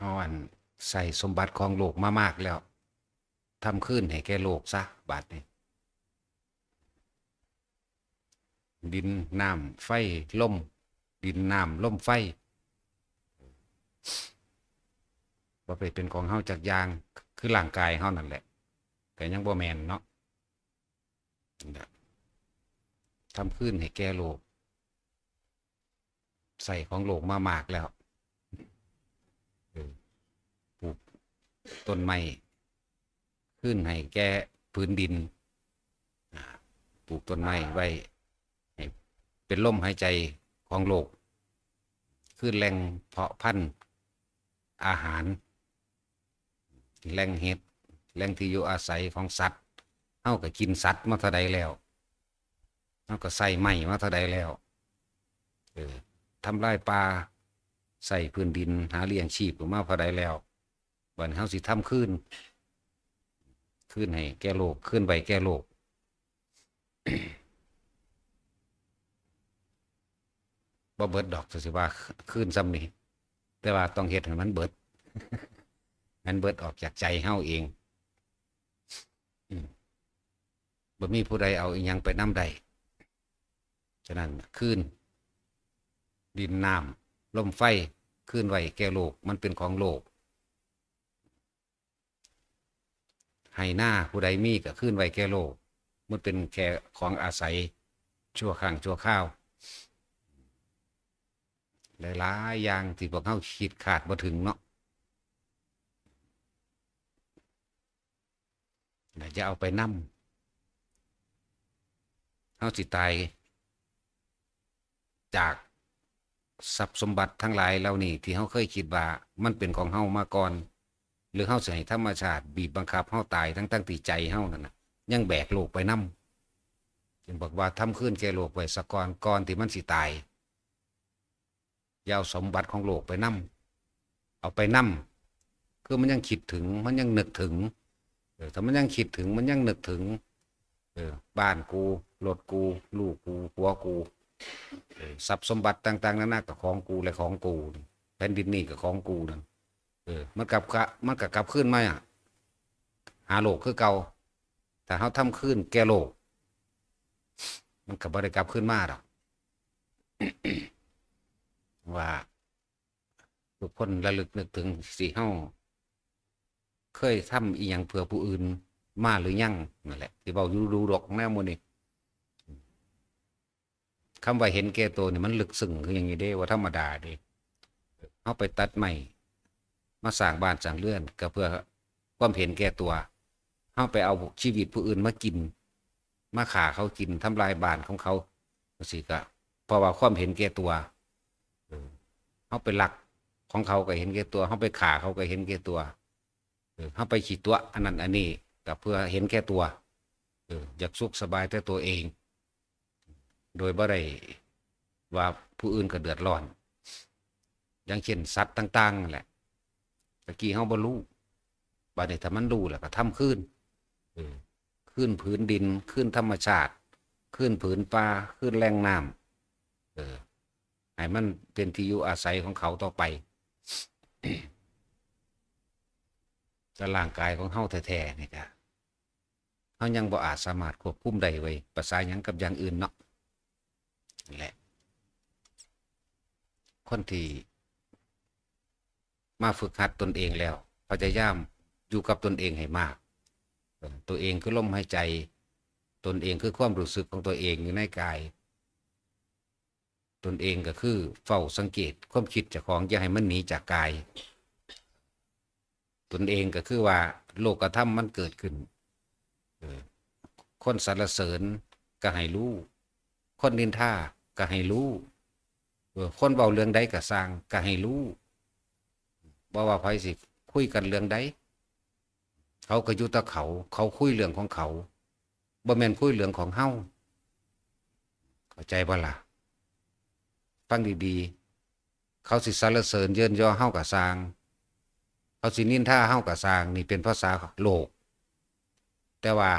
เฮาใส่สมบัติของโลกมามากแล้วทำคืนให้แก่โลกซะบัดนี้ดินน้ำไฟลมดินน้ำลมไฟบ่ไปเป็นของเฮาจักอย่างคือร่างกายเฮานั่นแหละแต่ยังบ่แม่นเนาะทำคืนให้แก่โลกใส่ของโลกมามากแล้วปลูกต้นไม้คืนให้แก่พื้นดินปลูกต้นไม้ไว้ให้เป็นลมหายใจของโลกคือแหล่งเพาะพันธุ์อาหารแหล่งเห็ดแหล่งที่อยู่อาศัยของสัตว์เฮาก็กินสัตว์มาเท่าใดแล้วเฮาก็ใส่ไม้มาเท่าใดแล้วทำลายป่าใส่พื้นดินหาเลี้ยงชีพมาเท่าใดแล้วบัดนี้เฮาสิทำคืนให้แก่โลกคืนไว้แก่โลกบ่เบิดดอกสิว่าคืนซ้ำนี่แต่ว่าต้องเฮ็ดให้มันเบิดมันเบิดออกจากใจเฮาเองบ่มีผู้ใดเอาอีหยังไปนำได้ฉะนั้นคืนดินน้ำลมไฟคืนไว้แก่โลกมันเป็นของโลกให้หน้าผู้ใดมีก็คืนไว้แก่โลกมันเป็นแค่ของอาศัยชั่วครั้งชั่วคราวหลายๆอย่างที่พวกเฮาคิดคาดบ่ถึงเนาะจะเอาไปนำเฮาสิตายจากทรัพย์สมบัติทั้งหลายเหล่านี้ที่เฮาเคยคิดว่ามันเป็นของเฮามาก่อนหรือเฮาสิให้ธรรมชาติบีบบังคับเฮาตายทั้งที่ใจเฮานั่นน่ะยังแบกโลกไปนำจึงบอกว่าทำคืนแก่โลกไว้ซะก่อนที่มันสิตายอย่าเอาสมบัติของโลกไปนำเอาไปนำคือมันยังคิดถึงมันยังนึกถึงถ้ามันยังคิดถึงมันยังนึกถึงบ้านกูรถกูลูกกูผัวกูทรัพย์สมบัติต่างๆนานากับของกูและของกูแผ่นดินนี่กับของกูนั่นมันกลับขึ้นมาหาโลกคือเก่าแต่เขาทำขึ้นแก่โลกมันกับบ่ได้กลับขึ้นมาหรอกว่าทุกคนระลึกนึกถึงสิเฮาเคยทำอีหยังเพื่อผู้อื่นมาหรือยังนั่นแหละที่เว้าอยู่ดูดอกแนวหมู่นี้คำว่าเห็นแก่ตัวนี่มันลึกซึ้งคืออย่างนี้เด้ว่าธรรมดาเด้เอาไปตัดไม้มาสร้างบ้านสร้างเรือนก็เพื่อความเห็นแก่ตัวเอาไปเอาชีวิตผู้อื่นมากินมาฆ่าเขากินทำลายบ้านของเขาสิก็เพราะว่าความเห็นแก่ตัวเอาไปลักของเขาก็เห็นแก่ตัวเอาไปฆ่าเขาก็เห็นแก่ตัวเอาไปขีดตัวอันนั้นอันนี้ก็เพื่อเห็นแก่ตัวอยากสุขสบายแต่ตัวเองโดยบ่ได้ว่าผู้อื่นก็เดือดร้อนอย่างเช่นสัตว์ต่างๆนั่นแหละตะกี้เฮาบ่รู้บัดนี้ถ้ามันรู้แล้วก็ทำคืนผืนดินคืนธรรมชาติคืนผืนป่าคืนแหล่งน้ำให้มันเป็นที่อยู่อาศัยของเขาต่อไปแต่ร่างกายของเฮาแท้ๆนี่ก็เฮายังบ่อาจสามารถควบคุมได้ไว้ประสานหยังกับอย่างอื่นเนาะนั่นแหละคนที่มาฝึกหัดตนเองแล้วพยายามอยู่กับตนเองให้มากตัวเองคือลมหายใจตนเองคือความรู้สึกของตัวเองอยู่ในกายตนเองก็คือเฝ้าสังเกตความคิดเจ้าของอย่าให้มันหนีจากกายตนเองก็คือว่าโลกธรรมมันเกิดขึ้นคนสรรเสริญก็ให้รู้คนนินทาก็ให้รู้คนเว้าเรื่องใดก็สร้างก็ให้รู้บ่ว่าไผสิคุยกันเรื่องใดเขาก็อยู่แต่เขาคุยเรื่องของเขาบ่แม่นคุยเรื่องของเฮาเข้าใจบ่ล่ะฟังดีๆเขาสิสรรเสริญเยินยอเฮาก็สร้างเขาสินินทาเฮาก็สร้างนี่เป็นภาษาโลกแต่ว่า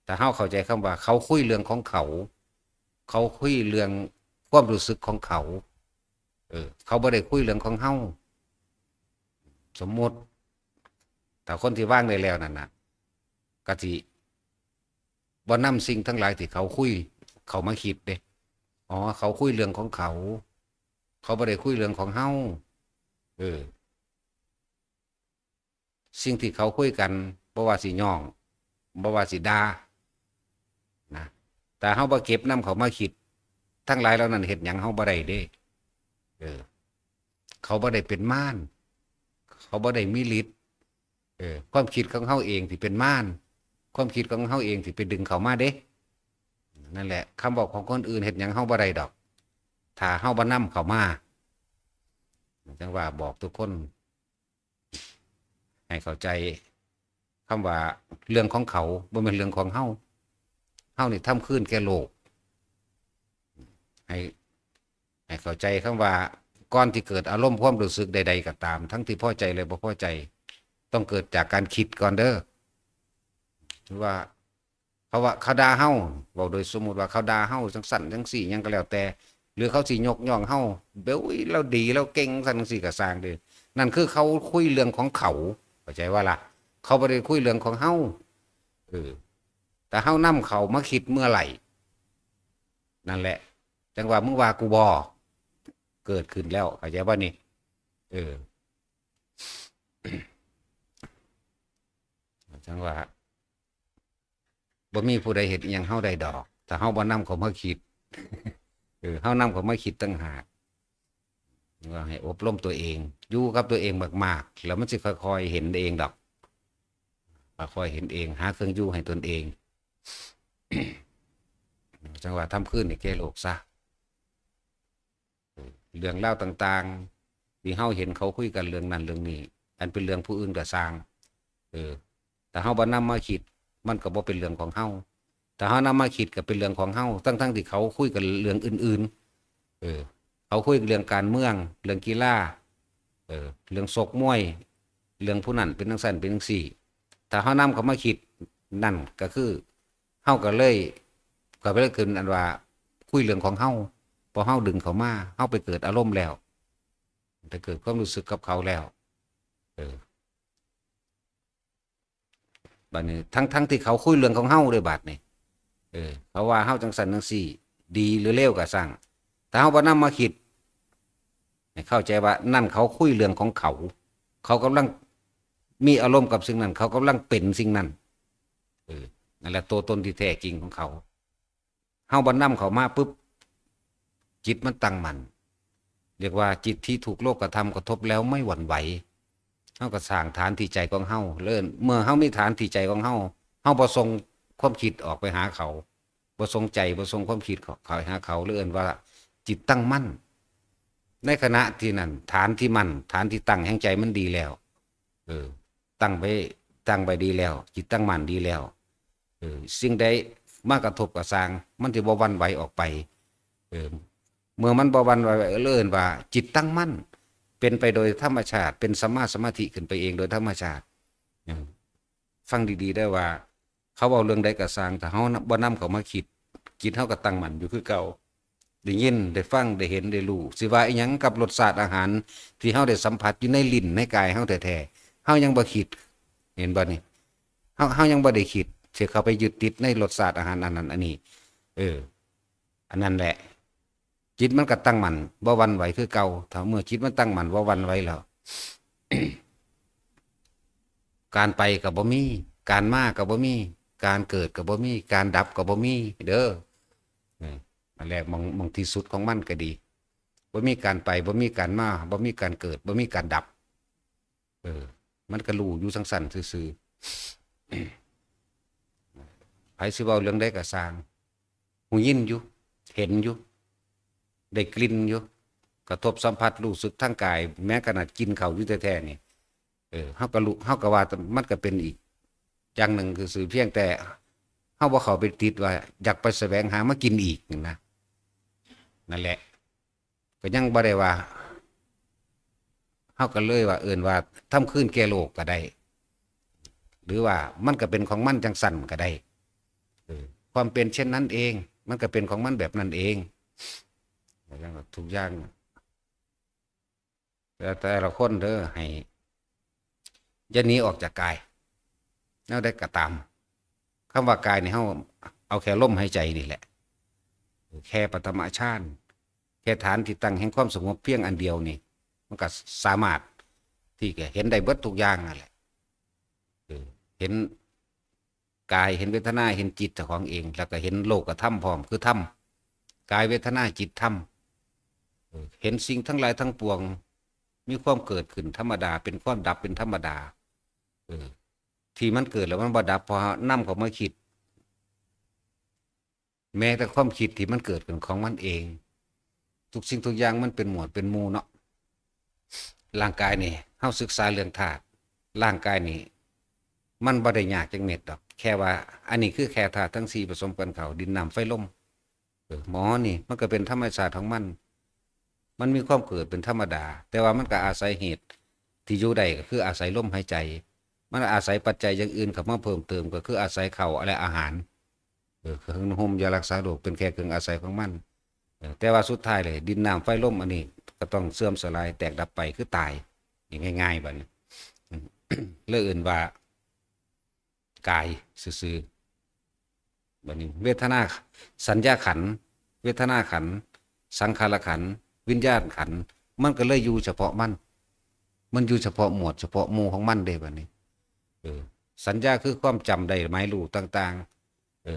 ถ้าเฮาเข้าใจคำว่าเขาคุยเรื่องของเขาเขาคุยเรื่องความรู้สึกของเขาเขาบ่ได้คุยเรื่องของเฮา สมมุติแต่คนที่ว่างได้แล้วนั่นนะกะทิบ่นำสิ่งทั้งหลายที่เขาคุยเขามาคิดเด้อ๋อเขาคุยเรื่องของเขาเขาไม่ได้คุยเรื่องของเฮาเออสิ่งที่เขาคุยกันบ่ว่าสิย่องบ่ว่าสิด่านะแต่เฮาบ่เก็บนำเขามาคิดทั้งหลายเหล่านั้นเฮ็ดหยังเฮาบ่ได้เด้เออเขาบ่ได้เป็นม่านเขาบ่ได้มีฤทธิ์ความคิดของเฮาเองที่เป็นม่านความคิดของเฮาเองที่ไปดึงเขามาเด้นั่นแหละคำบอกของคนอื่นเฮ็ดหยังเฮาบ่ได้ดอกถ้าเฮาบ่นำเขามาจังว่าบอกทุกคนให้เข้าใจคำว่าเรื่องของเขาบ่แม่นเรื่องของเฮาเฮานี่ทำขึ้นแก่โลกให้ให้เข้าใจคำว่าก่อนที่เกิดอารมณ์ความรู้สึกใดๆก็ตามทั้งที่พอใจเลยบ่พอใจต้องเกิดจากการคิดก่อนเด้อหรือว่าเขาด่าเฮาเว้าโดยสมมุติว่าเขาด่าเฮาจังสั่นจังสี่หยังก็แล้วแต่หรือเขาสิยกย่องเฮาเบ้ยเราดีเราเก่งสั่นจังสี่ก็สร้างเด้อนั่นคือเขาคุยเรื่องของเขาเข้าใจว่าล่ะเขาบ่ได้คุยเรื่องของเฮาแต่เฮานำเขามาคิดเมื่อไหร่นั่นแหละจังว่ามึงว่ากูบ่เกิดขึ้นแล้วเข้าใจว่านี่จังว่าบ่มีผู้ใดเห็นอหยังเฮาได้ดอกแต่เฮาบ่นำเขามาคิดเฮานำเขามาคิดตั้งหากว่าให้อบรมตัวเองอยู่กับตัวเองมากๆแล้วมันสิค่อยๆเห็นเองดอกค่อยๆเห็นเองหาเครื่องอยู่ให้ตนเองจังว่าทำขึ้นให้แก่โลกซะเรื่องเล่าต่างๆที่เฮาเห็นเขาคุยกันเรื่องนั้นเรื่องนี้อันเป็นเรื่องผู้อื่นก็สร้างแต่เฮาบ่นำมาคิดมันก็บ่เป็นเรื่องของเฮาแต่เฮานำมาคิดก็เป็นเรื่องของเฮาทั้งที่เขาคุยกันเรื่องอื่นๆเขาคุยเรื่องการเมืองเรื่องกีฬาเรื่องชกมวยเรื่องผู้นั้นเป็นจังซั่นเป็นจังซี่ถ้าเฮานำเขามาคิดนั่นก็คือเฮาก็เลยขึ้นอันว่าคุยเรื่องของเฮาพอเฮาดึงเขามาเฮาไปเกิดอารมณ์แล้วไปเกิดความรู้สึกกับเขาแล้วบัดนี้ทั้งที่เขาคุยเรื่องของเฮาด้วยบัดนี้เขาว่าเฮาจังซั่นจังซี่ดีหรือเลวก็สั่งแต่เฮาบ่นำมาคิดให้เข้าใจว่านั่นเขาคุยเรื่องของเขาเขากำลังมีอารมณ์กับสิ่งนั้นเขากำลังเป็นสิ่งนั้นนั่นแหละตัวตนที่แท้จริงของเขาเฮาบ่นำเขามาปุ๊บจิตมันตั้งมั่นเรียกว่าจิตที่ถูกโลกธรรมกระทบแล้วไม่หวั่นไหวเฮาก็สร้างฐานที่ใจของเฮาเลิ่นเมื่อเฮามีฐานที่ใจของเฮาเฮาบ่ส่งความคิดออกไปหาเขาบ่ส่งใจบ่ส่งความคิดเขาหาเขาเลิ่นว่าจิตตั้งมั่นในขณะที่นั่นฐานที่มั่นฐานที่ตั้งแห่งใจมันดีแล้วตั้งไปดีแล้วจิตตั้งมั่นดีแล้วสิ่งใดมากระทบกับสร้างมันสิบ่หวั่นไหวออกไปเมื่อมันบ่หวั่นไหวเลิ่นว่าจิตตั้งมั่นเป็นไปโดยธรรมชาติเป็นสัมมาสมาธิขึ้นไปเองโดยธรรมชาติฟังดีๆได้ว่าเขาเอาเรื่องใดก็สร้างแต่เฮาบ่นำเขามาคิดจิตเฮาก็ตั้งมั่นอยู่คือเก่าได้ยินได้ฟังได้เห็นได้รู้สิว่าอีหยังกับรสชาติอาหารที่เฮาได้สัมผัสอยู่ในลิ้นในกายเฮาแท้ๆเฮายังบ่คิดเห็นบ่นี่เฮายังบ่ได้คิดสิเข้าไปยึดติดในรสชาติอาหารอันนั้นอันนี้อันนั้นแหละจิตมันก็ตั้งมั่นบ่หวั่นไหวคือเก่าถ้าเมื่อจิตมันตั้งมั่นบ่หวั่นไหวแล้ว การไปก็บ่มีการมาก็บ่มีการเกิดก็บ่มีการดับก็บ่มีเด้ออันแรกมองที่สุดของมันก็ดีบ่มีการไปบ่มีการมาบ่มีการเกิดบ่มีการดับมันก็รู้อยู่สั่นๆซื่อๆไผสิเว้าเรื่องใดก็สร้างหูยินอยู่เห็นอยู่ได้กลิ่นอยู่กระทบสัมผัสรู้สึกทางกายแม้ขนาดกินข้าวอยู่แท้ๆนี่เฮาก็รู้เฮาก็ว่ามันก็เป็นอีกอย่างหนึ่งคือสื่อเพียงแต่เฮาบ่เข้าไปติดว่าอยากไปแสวงหามากินอีกนะนั่นแหละก็ยังบ่ได้ว่าเฮาก็เลยว่าว่าทำคืนแก่โลกก็ได้หรือว่ามันก็เป็นของมันจังสั่นก็ได้ความเป็นเช่นนั้นเองมันก็เป็นของมันแบบนั้นเองทุกอย่างแต่ละคนเด้อให้ อย่าหนีออกจากกายแนวได้กระตามคำว่ากายนี่เฮาเอาแค่ลมหายใจนี่แหละแค่ปฐมฌานแค่ฐานที่ตั้งแห่งความสงบเพียงอันเดียวนี่มันก็สามารถที่จะเห็นได้เบิดทุกอย่างนั่นแหละเห็นกายเห็นเวทนาเห็นจิตเจ้าของเองแล้วก็เห็นโลกธรรมพร้อมคือธรรมกายเวทนาจิตธรรมเห็นสิ่งทั้งหลายทั้งปวงมีความเกิดขึ้นธรรมดาเป็นความดับเป็นธรรมดาที่มันเกิดแล้วมันบ่ดับพอนำเข้ามาคิดแม้แต่ความคิดที่มันเกิดขึ้นของมันเองทุกสิ่งทุกอย่างมันเป็นหมวดเป็นหมู่เนาะร่างกายนี่เฮาศึกษาเรื่องธาตุร่างกายนี่มันบ่ได้ยากจังเม็ดดอกแค่ว่าอันนี้คือแค่ธาตุทั้ง4ผสมกันเข้าดินน้ำไฟลมหมอนี่มันก็เป็นธรรมชาติของมันมีความเกิดเป็นธรรมดาแต่ว่ามันก็อาศัยเหตุที่อยู่ได้ก็คืออาศัยลมหายใจมันอาศัยปัจจัยอย่างอื่นเข้ามาเพิ่มเติมก็คืออาศัยข้าวอะไรอาหารเครื่องห่มยารักษาโรคเป็นแค่เครื่องอาศัยของมันแต่ว่าสุดท้ายเลยดินน้ำไฟลมอันนี้ก็ต้องเสื่อมสลายแตกดับไปคือตายอย่างง่ายๆบัดนี้เรื่องอื่นว่ากายซื่อๆบัดนี้เวทนาสัญญาขันธ์เวทนาขันธ์สังขารขันธ์วิญญาณขันธ์มันก็เลยอยู่เฉพาะมันอยู่เฉพาะหมวดเฉพาะหมู่ของมันเด้บัดนี้สัญญาคือความจำได้หมายรู้ต่าง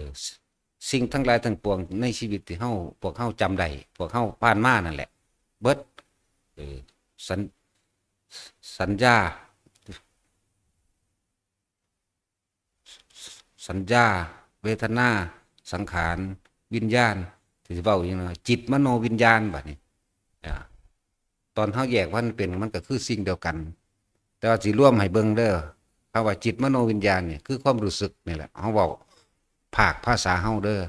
ๆสิ่งทั้งหลายทั้งปวงในชีวิตที่พวกเฮาจำได้พวกเฮาผ่านมานั่นแหละเบิดสัญสัญญาสัญญาเวทนาสังขารวิญญาณที่สิเว้าอย่างนั้นจิตมโนวิญญาณบัดนี้ตอนเฮาแยกว่ามันเป็นมันก็คือสิ่งเดียวกันแต่ว่าสิรวมให้เบิ่งเด้อคำว่าจิตมโนวิญญาณเนี่ยคือความรู้สึกนี่แหละเฮาเว้าภาษาเฮาเด้อ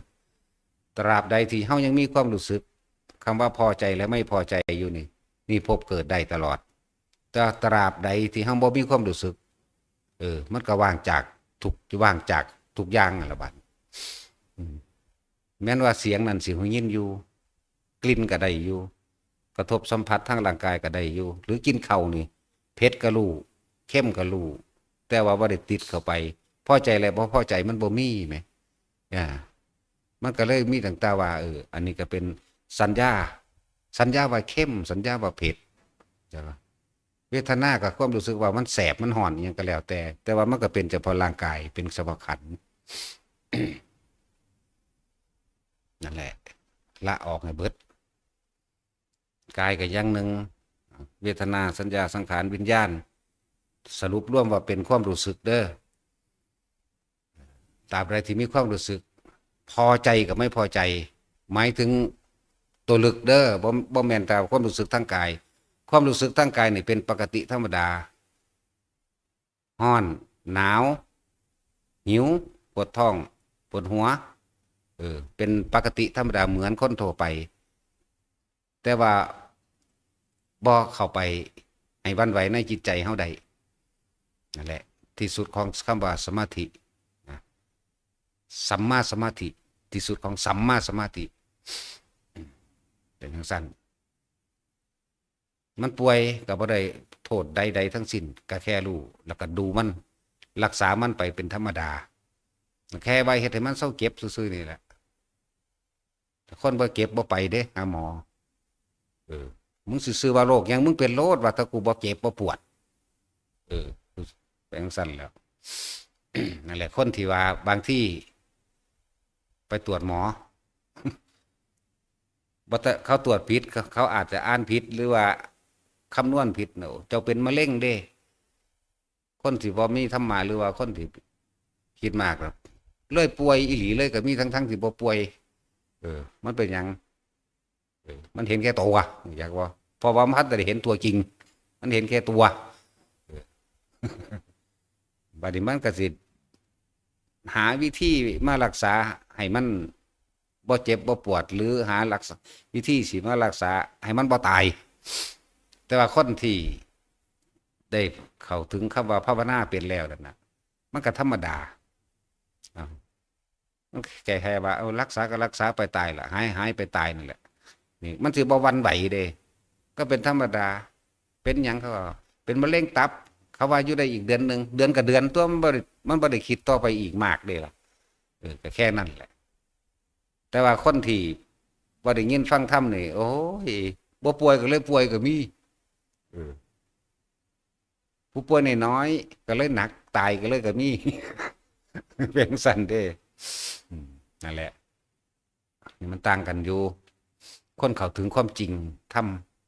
ตราบใดที่เฮายังมีความรู้สึกคำว่าพอใจและไม่พอใจอยู่นี่พบเกิดได้ตลอดแต่ตราบใดที่เฮาบ่มีความรู้สึกมันก็ว่างจากทุกอย่างนั่นล่ะบัดแม้นว่าเสียงนั้นสิหูยินอยู่กลิ่นก็ได้อยู่กระทบสัมผัสทางร่างกายก็ได้อยู่หรือกินข้าวนี่เผ็ดก็รู้เข้มก็รู้แต่ว่าบ่ได้ติดเข้าไปพอใจแล้วบ่พอใจมันบ่มีแหมมันก็เลยมีต่างๆว่าอันนี้ก็เป็นสัญญาว่าเข้มสัญญาว่าเผ็ดใช่ป่ะเวทนากับความรู้สึกว่ามันแสบมันห่อนอย่างก็แล้วแต่ว่ามันก็เป็นเฉพาะร่างกายเป็นเฉพาะขันธ์ นั่นแหละละออกให้เบิดกายก็อย่างหนึ่งเวทนาสัญญาสังขารวิญญาณสรุปร่วมว่าเป็นความรู้สึกเด้อตราบใดที่มีความรู้สึกพอใจกับไม่พอใจหมายถึงตัวลึกเด้อบ่แม่นแต่ความรู้สึกทางกายความรู้สึกทางกายนี่เป็นปกติธรรมดาร้อนหนาวหิวปวดท้องปวดหัวเป็นปกติธรรมดาเหมือนคนทั่วไปแต่ว่าบ่เข้าไปให้วันไหวในจิตใจเฮาได้นั่นแหละที่สุดของคำว่าสมาธิสัมมาสมาธิที่สุดของสัมมาสมาธิเป็นจังซั่นมันป่วยก็บ่ได้โทษใดๆทั้งสิ้นก็แค่รู้แล้วก็ดูมันรักษามันไปเป็นธรรมดาแค่ไว้เฮ็ดให้มันเซาเจ็บซื่อๆนี่แหละคนบ่เก็บบ่ไปเด้หาหมอมึงซื่อๆว่าโรคยังมึงเป็นโรคว่าถ้ากูบ่เจ็บบ่ปวดเป็นจังซั่นแล้ว นั่นแหละคนที่ว่าบางที่ไปตรวจหมอ บ่แต่เขาตรวจผิดเขาอาจจะอ่านผิดหรือว่าคำนวณผิดเนาะเจ้าเป็นมะเร็งเด้คนที่บ่มีธรรมะหรือว่าคนที่คิดมากครับเลยป่วยอีหลีเลยก็มีทั้งที่บ่ป่วยมันเป็นหยังมันเห็นแค่ตัวอยากว่าเพราะว่ามันได้เห็นตัวจริงมันเห็นแค่ตัวบัดนี้มันก็สิหาวิธีมารักษาให้มันบ่เจ็บบ่ปวดหรือหารักษาวิธีสิมารักษาให้มันบ่ตายแต่ว่าคนที่ได้เข้าถึงคำว่าภาวนาเป็นแล้วนั่นน่ะมันก็ธรรมดามันแค่ว่ารักษาก็รักษาไปตายล่ะหายไปตายนั่นแหละนี่มันสิบ่หวั่นไหวเด้ก็เป็นธรรมดาเป็นหยังเขาเป็นมะเร็งตับ เขาว่าอยู่ได้อีกเดือนหนึ่งเดือนกับเดือนตัวมันบ่ได้คิดต่อไปอีกมากเลยล่ะก็แค่นั้นแหละแต่ว่าคนที่บ่ได้ยินฟังธรรมนี่โอ้ยบ่ป่วยก็เลยป่วยก็มีเออผู้ป่วยน้อยๆก็เลยหนักตายก็เลยก็มี เป็นสันเด้นั่นแหละนี่มันต่างกันอยู่คนเข้าถึงความจริงท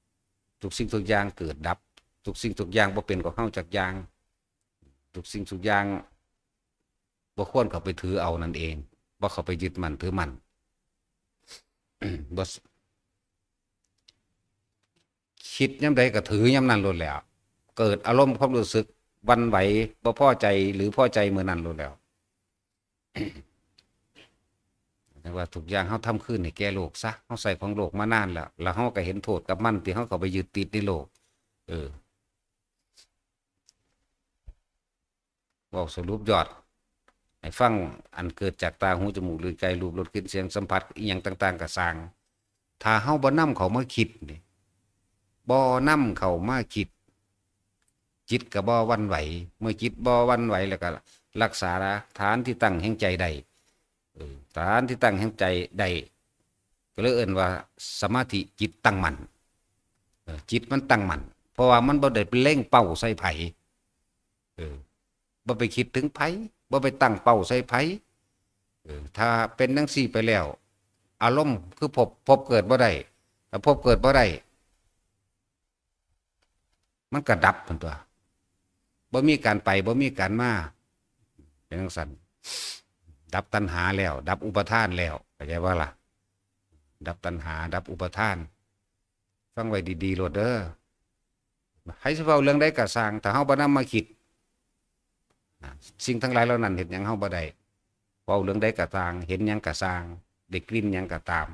ำทุกสิ่งทุกอย่างเกิดดับทุกสิ่งทุกอย่างบ่เป็นของเฮาจักอย่างทุกสิ่งทุกอย่างบ่ควรเข้าไปถือเอานั่นเองบ่เข้าไปยึดมั่นถือมั่น บ่คิดยามใดก็ถือยามนั้นโลดแล้วเกิดอารมณ์ความรู้สึกหวั่นไหวบ่พอใจหรือพอใจมื้อนั้นโลดแล้ว แต่ว่าทุกอย่างเฮาทำขึ้นให้แก่โลกซะเฮาใส่ของโลกมานานแล้วเฮาก็เห็นโทษกับมันที่เฮาเข้าไปยึดติดในโลกเว้าสรุปยอดให้ฟังอันเกิดจากตาหูจมูกลิ้นกายรูปรสกลิ่นเสียงสัมผัสอีหยังต่างๆก็สร้างถ้าเฮาบ่นำเขามาคิดนี่บ่นำเขามาคิดจิตก็บ่หวั่นไหวเมื่อจิตบ่หวั่นไหวแล้วก็รักษาฐานที่ตั้งแห่งใจได้ฐานที่ตั้งแห่งใจได้ก็เลยเอิ้นว่าสมาธิจิตตั้งมั่นจิตมันตั้งมั่นเพราะว่ามันบ่ได้ไปเล็งเป้าใส่ไผบ่ไปคิดถึงไผบ่ไปตั้งเป้าใส่ไผถ้าเป็นจังซี่ไปแล้วอารมณ์คือพบเกิดบ่ได้ถ้าพบเกิดบ่ได้มันก็ดับพุ่นตัวบ่มีการไปบ่มีการมาเป็นจังซั่นดับตัณหาแล้วดับอุปทานแล้วเข้าใจว่าล่ะดับตัณหาดับอุปทานฟังไว้ดีๆโลดเด้อให้สิเว้าเรื่องใดก็สร้างถ้าเฮาบ่นำมาคิดสิ่งทั้งหลายเหล่านั้นเฮ็ดหยังเฮาบ่ได้เว้าเรื่องใดก็สร้างเห็นหยังก็สร้างได้กลิ่นหยังก็ตาม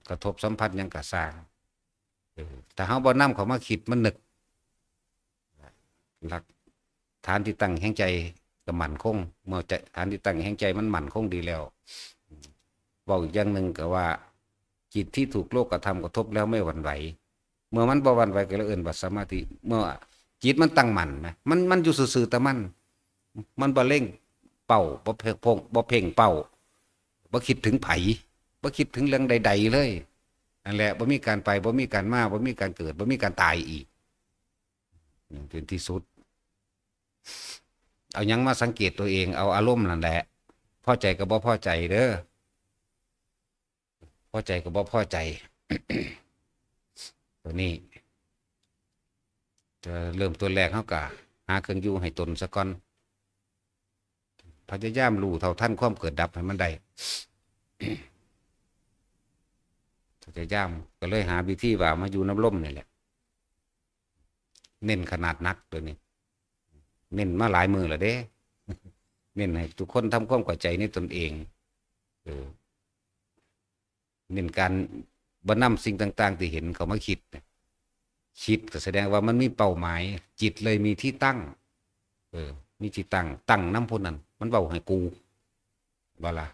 กระทบสัมผัสหยังก็สร้างถ้าเฮาบ่นำเข้ามาคิดมันนึกหลักฐานที่ตั้งแห่งใจก็มั่นคงเมื่อฐานที่ตั้งแห่งใจมันมั่นคงดีแล้วบอกอีกอย่างหนึ่งก็ว่าจิตที่ถูกโลกกระทำกระทบแล้วไม่หวั่นไหวเมื่อมันบ่หวั่นไหวก็เลยเอิ้นว่าสมาธิเมื่อจิตมันตั้งมั่นนะมันอยู่ซื่อๆแต่มันบ่เล่งเป้าบ่เพ่งเป้าบ่คิดถึงไผบ่คิดถึงเรื่องใดๆเลยนั่นแหละบ่มีการไปบ่มีการมาบ่มีการเกิดบ่มีการตายอีกเป็นที่สุดเอายังมาสังเกตตัวเองเอาอารมณ์นั่นแหละพอใจกับบ่พอใจเด้อพอใจกับบ่พอใจ ตัวนี้จะเริ่มตัวแรกเขากะหาเครื่องอยู่ให้ตนซะก่อนพยายามรู้เท่าทันความเกิดดับให้มันได้ พยายามก็เลยหาวิธีว่ามาอยู่น้ำร่มนี่แหละเน้นขนาดนักตัวนี้เน้นมาหลายมือแล้วเด้ เน้นให้ทุกคนทำความเข้าใจในตนเองเน้นการบ่นำสิ่งต่างๆที่เห็นเขามาคิดก็แสดงว่ามันมีเป้าหมายจิตเลยมีที่ตั้งมีที่ตั้งน้ำพุนั้นมันเว้าให้กูบ่ล่ะ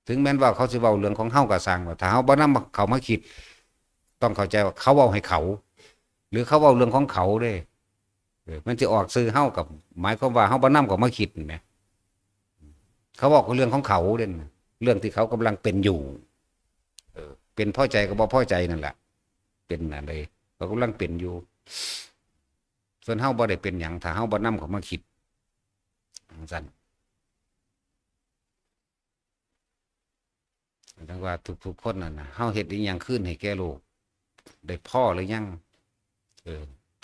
ถึงแม้ว่าเขาสิเว้าเรื่องของเฮาก็สร้างว่าถ้าเฮาบ่นำเขามาคิดต้องเข้าใจว่าเขาเว้าให้เขาหรือเขาเว้าเรื่องของเขาเด้มันจะออกสื่อเฮากับหมายความว่าเฮาบ่นำเขามาคิดแหมเขาบอกเรื่องของเขาเด่นเรื่องที่เขากำลังเป็นอยู่เป็นพอใจกับบ่พอใจนั่นแหละเป็นอะไรเขากำลังเป็นอยู่ส่วนเฮาบ่ได้เป็นหยังถ้าเฮาบ่นำเขามาคิดสั่นดังว่าทุกๆคนน่ะนะเฮาเฮ็ดอีหยังขึ้นให้แก่โลกได้พ่อหรือยัง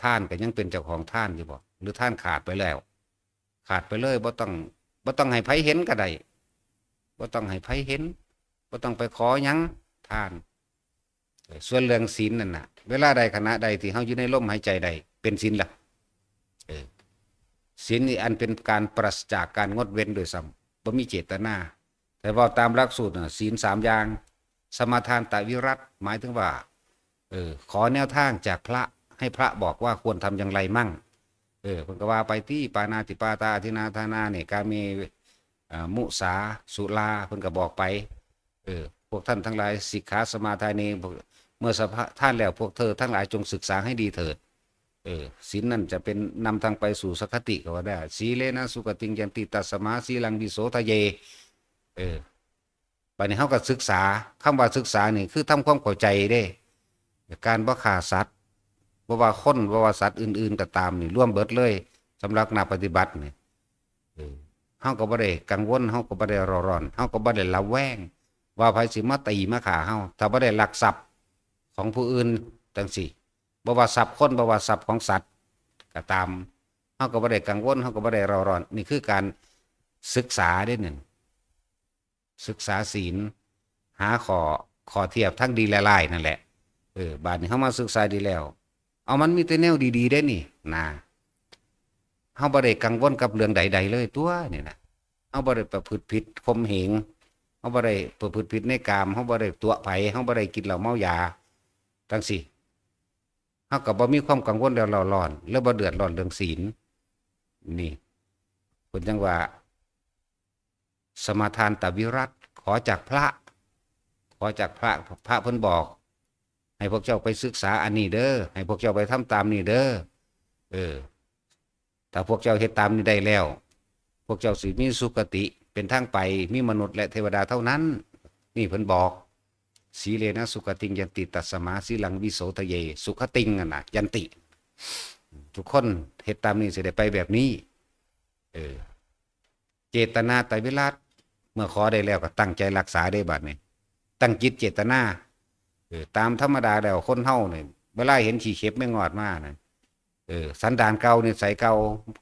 ท่านก็ยังเป็นเจ้าของท่านอยู่บ่หรือท่านขาดไปแล้วขาดไปเลยบ่ต้องให้ไผเห็นก็ได้บ่ต้องให้ไผเห็นบ่ต้องไปขอหยังท่านส่วนเรื่องศีลนั่นน่ะเวลาใดขณะใดที่เฮาอยู่ในลมหายใจใดเป็นศีลล่ะศีลนี่อันเป็นการปราศจากการงดเว้นโดยซ้ำบ่มีเจตนาแต่ว่าตามหลักสูตรศีล3อย่างสมาทานตวิรัติหมายถึงว่าขอแนวทางจากพระให้พระบอกว่าควรทำอย่างไรมั่งเพิ่นก็ว่าไปที่ปานาติปาตาทินาทานาเนี่ยกาเมมุสาสุลาเพิ่นก็บอกไปพวกท่านทั้งหลายสิกขาสมาทานเนเมื่อสัพพะท่านแล้วพวกเธอทั้งหลายจงศึกษาให้ดีเถิด ศีลนั่นจะเป็นนำทางไปสู่สุคติก็ว่าได้สีเลนะสุคติยันติตัสสมาสีลังวิโสทะเยเออบัดนี้เฮาก็ศึกษาคำว่าศึกษานี่คือทำความเข้าใจเด้การบ่ฆ่าสัตว์บ่ว่าคนบ่ว่าสัตว์อื่นๆก็ตามนี่ร่วมเบิดเลยสำหรับนักปฏิบัตินี่เฮาก็บ่ได้กังวลเฮาก็บ่ได้ร้อนเฮาก็บ่ได้ระแวงว่าไผสิมาตีมาฆ่าเฮาถ้าบ่ได้ลักทรัพย์ของผู้อื่นจังซี่บ่ว่าทรัพย์คนบ่ว่าทรัพย์ของสัตว์ก็ตามเฮาก็บ่ได้กังวลเฮาก็บ่ได้ร้อนนี่คือการศึกษาเด้นั่นศึกษาศีลหาข้อเทียบทั้งดีและร้ายนั่นแหละบาดนี้เฮามาศึกษาดีแล้วเอามันมีแต่แนวดีๆได้นี่นะเฮาบ่ได้กังวลกับเรื่องใดๆเลยตัวนี่นะเฮาบ่ได้ประพฤติผิดข่มเหงเฮาบ่ได้ประพฤติผิดในกามเฮาบ่ได้ตัวไผเฮาบ่ได้กินเหล้าเมายาจังซี่เฮาก็บ่มีความกังวลแล้วร้อนแล้วบ่เดือดร้อนเรื่องศีลนี่เพิ่นจังว่าสมาทานตวิรัติขอจากพระเพิ่นบอกให้พวกเจ้าไปศึกษาอันนี้เด้อให้พวกเจ้าไปทำตามนี่เด้อถ้าพวกเจ้าเฮ็ดตามนี้ได้แล้วพวกเจ้าสิมีสุคติเป็นทางไปมีมนุษย์และเทวดาเท่านั้นนี่เพิ่นบอกสีเลนะสุขติงยันติตัสสมาสีลังวิโสทะเยสุขติงน่ะยันติทุกคนเฮ็ดตามนี้สิได้ไปแบบนี้เจตนาไตรวิราชเมื่อขอได้แล้วก็ตั้งใจรักษาได้บัดนี้ตั้งจิตเจตนาตามธรรมดาแล้วคนเฮาเนี่ยเวลาเห็นขี้เข็บไม่งอดมานะสันดานเก่าเนี่ยใส่เก่า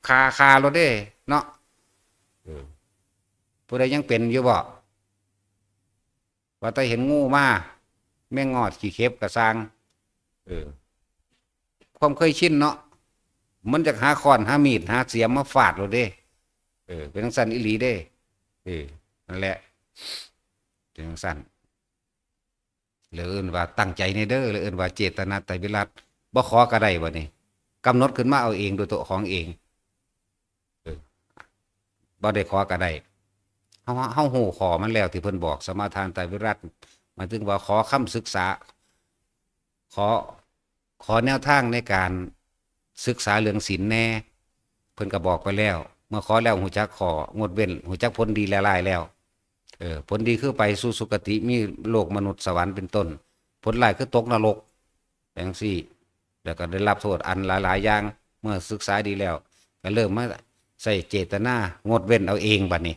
คาเราได้เนาะผู้ใดยังเป็นอยู่บ่ว่าแต่เห็นงูมาแม่งอดขี้เข็บกระซังความเคยชินเนาะมันจะหาค้อนหามีดหาเสียมมาฟาดเราได้เป็นทั้งสั้นอิลีได้นั่นแหละเป็นทั้งสั้นเลยเอิ้นว่าตั้งใจในเด้อเลยเอิ้นว่าเจตนาไตรวิรัติบ่ขอก็ได้บ่นี่กำหนดขึ้นมาเอาเองโดยตัวของเองบ่ได้ขอก็ได้เฮาฮู้ขอมันแล้วที่เพิ่นบอกสมาทานไตรวิรัติหมายถึงว่าขอคำศึกษาขอแนวทางในการศึกษาเรื่องศีลแน่เพิ่นก็บอกไปแล้วเมื่อขอแล้วหูจักของดเว้นหูจักผลดีและร้ายแล้วผลดีคือไปสู่สุคติมีโลกมนุษย์สวรรค์เป็นต้นผลร้ายคือตกนรกอย่างซี่แล้วก็ได้รับโทษอันหลายๆอย่างเมื่อศึกษาดีแล้วก็เริ่มมาใส่เจตนางดเว้นเอาเองบัดนี้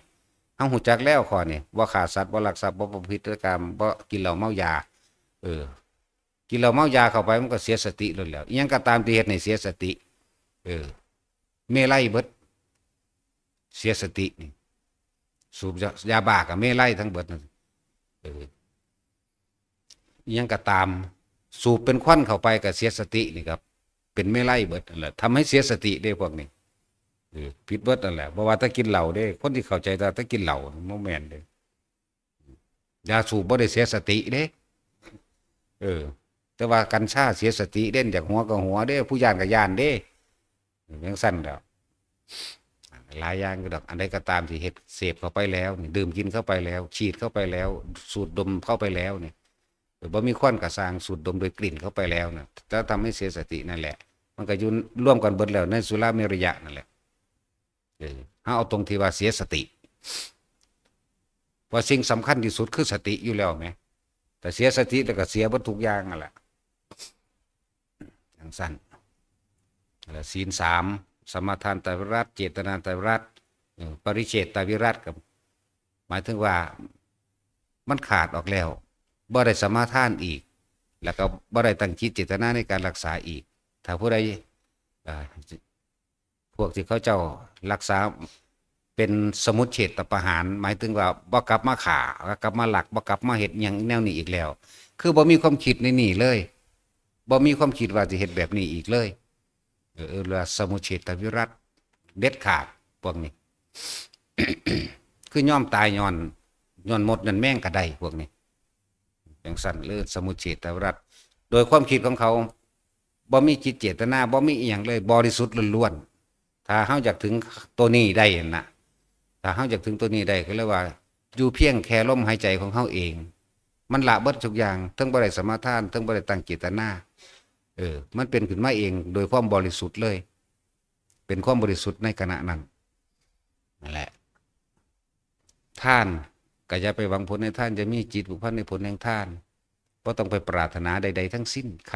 เฮาหูจักแล้วข้อนี้บ่ฆ่าสัตว์บ่ลักทรัพย์บ่ประพฤติกรรมบ่กินเหล้าเมายากินเหล้าเมายาเข้าไปมันก็เสียสติแล้วอิหยังก็ตามที่เฮ็ดให้เสียสติเมลัยเบิดเสียสตินี่สูบยาบ้ากับเมลัยทั้งเบิดนั่นยังก็ตามสูบเป็นควันเข้าไปกับเสียสตินี่ครับเป็นเมลัยเบิดนั่นแหละทำให้เสียสติได้พวกนี้ผิดเบิดนั่นแหละเพราะว่าถ้ากินเหล้าได้คนที่เข้าใจถ้ากินเหล้าโมแมนเด้ยาสูบบ่ได้เสียสติเด้แต่ว่ากัญชาเสียสติเด่นจากหัวกับหัวเด้ผู้ย่านกับย่านเด้ยังสั้นแล้วหลายอย่างก็ดอกอันใดก็ตามที่เฮ็ดเสพเข้าไปแล้วนี่ดื่มกินเข้าไปแล้วฉีดเข้าไปแล้วสูดดมเข้าไปแล้วนี่บ่มีควันกระสางสูดดมโดยกลิ่นเข้าไปแล้วนะจะทำให้เสียสตินั่นแหละมันก็อยู่ร่วมกันเบิดแล้วในสุราเมรยะนั่นแหละเอาตรงที่ว่าเสียสติว่าสิ่งสำคัญที่สุดคือสติอยู่แล้วไหมแต่เสียสติแล้วก็เสียเบิดทุกอย่างนั่นแหละอย่างสั้นแล้วศีล3สมาทานไตรวิรัติเจตนาไตรวิรัติปริเฉทไตรวิรัติกับหมายถึงว่ามันขาดออกแล้วบ่ได้สมาทานอีกแล้วก็บ่ได้ตั้งจิตเจตนาในการรักษาอีกถ้าผู้ใดพวกที่เขาเจ้ารักษาเป็นสมุจเฉทประหารหมายถึงว่าบ่กลับมาฆ่ากลับมาลักบ่กลับมาเฮ็ดหยังแนวนี้อีกแล้วคือบ่มีความคิดในนี่เลยบ่มีความคิดว่าจะเฮ็ดแบบนี้อีกเลยเรือสมุเฉทวิรัติเด็ดขาดพวกนี้ คือย่อมตายย้อนหมดย้อนแม่งกระไดพวกนี้อย่างสั้นเรือสมุเฉทวิรัติโดยความคิดของเขาบ่มีจิตเจตนาบ่มีอีหยังเลยบริสุทธิ์ล้วนๆถ้าเฮาอยากถึงตัวนี้ได้น่ะถ้าเฮาอยากถึงตัวนี้ได้ก็เรียกว่าอยู่เพียงแค่ลมหายใจของเฮาเองมันละเบิดทุกอย่างทั้งบ่ได้สมาทานทั้งบ่ได้ตั้งเจตนา มันเป็นขึ้นมาเองโดยความบริสุทธิ์เลย เป็นความบริสุทธิ์ในขณะนั้นนั่นแหละท่านก็อย่าไปหวังผลในท่านจะมีจิตผูกพันในผลแห่งท่านเพราะต้องไปปรารถนาใดๆทั้งสิ้นข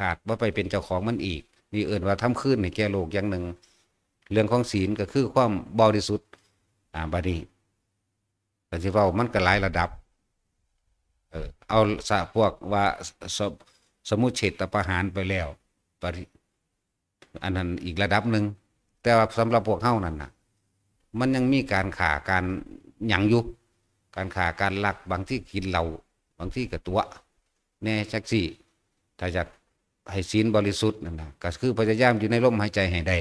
าดว่าไปเป็นเจ้าของมันอีกนี่เอิ้นว่าทำขึ้นในแก่โลกอย่างหนึ่งเรื่องของศีลก็คือความบริสุทธิ์บัดนี้แต่ที่ว่ามันก็หลายระดับเอาพวกว่าสมุเฉทประหารไปแล้วอันนั้นอีกระดับหนึ่งแต่ว่าสำหรับพวกเฮานั่นน่ะมันยังมีการฆ่าการหยั่งยุบการฆ่าการลักบางที่กินเหล้าบางที่กระตัวแน่จักสี่ถ้าจะให้ศีลบริสุทธิ์นั่นนะก็คือพยายามอยู่ในลมหายใจให้ได้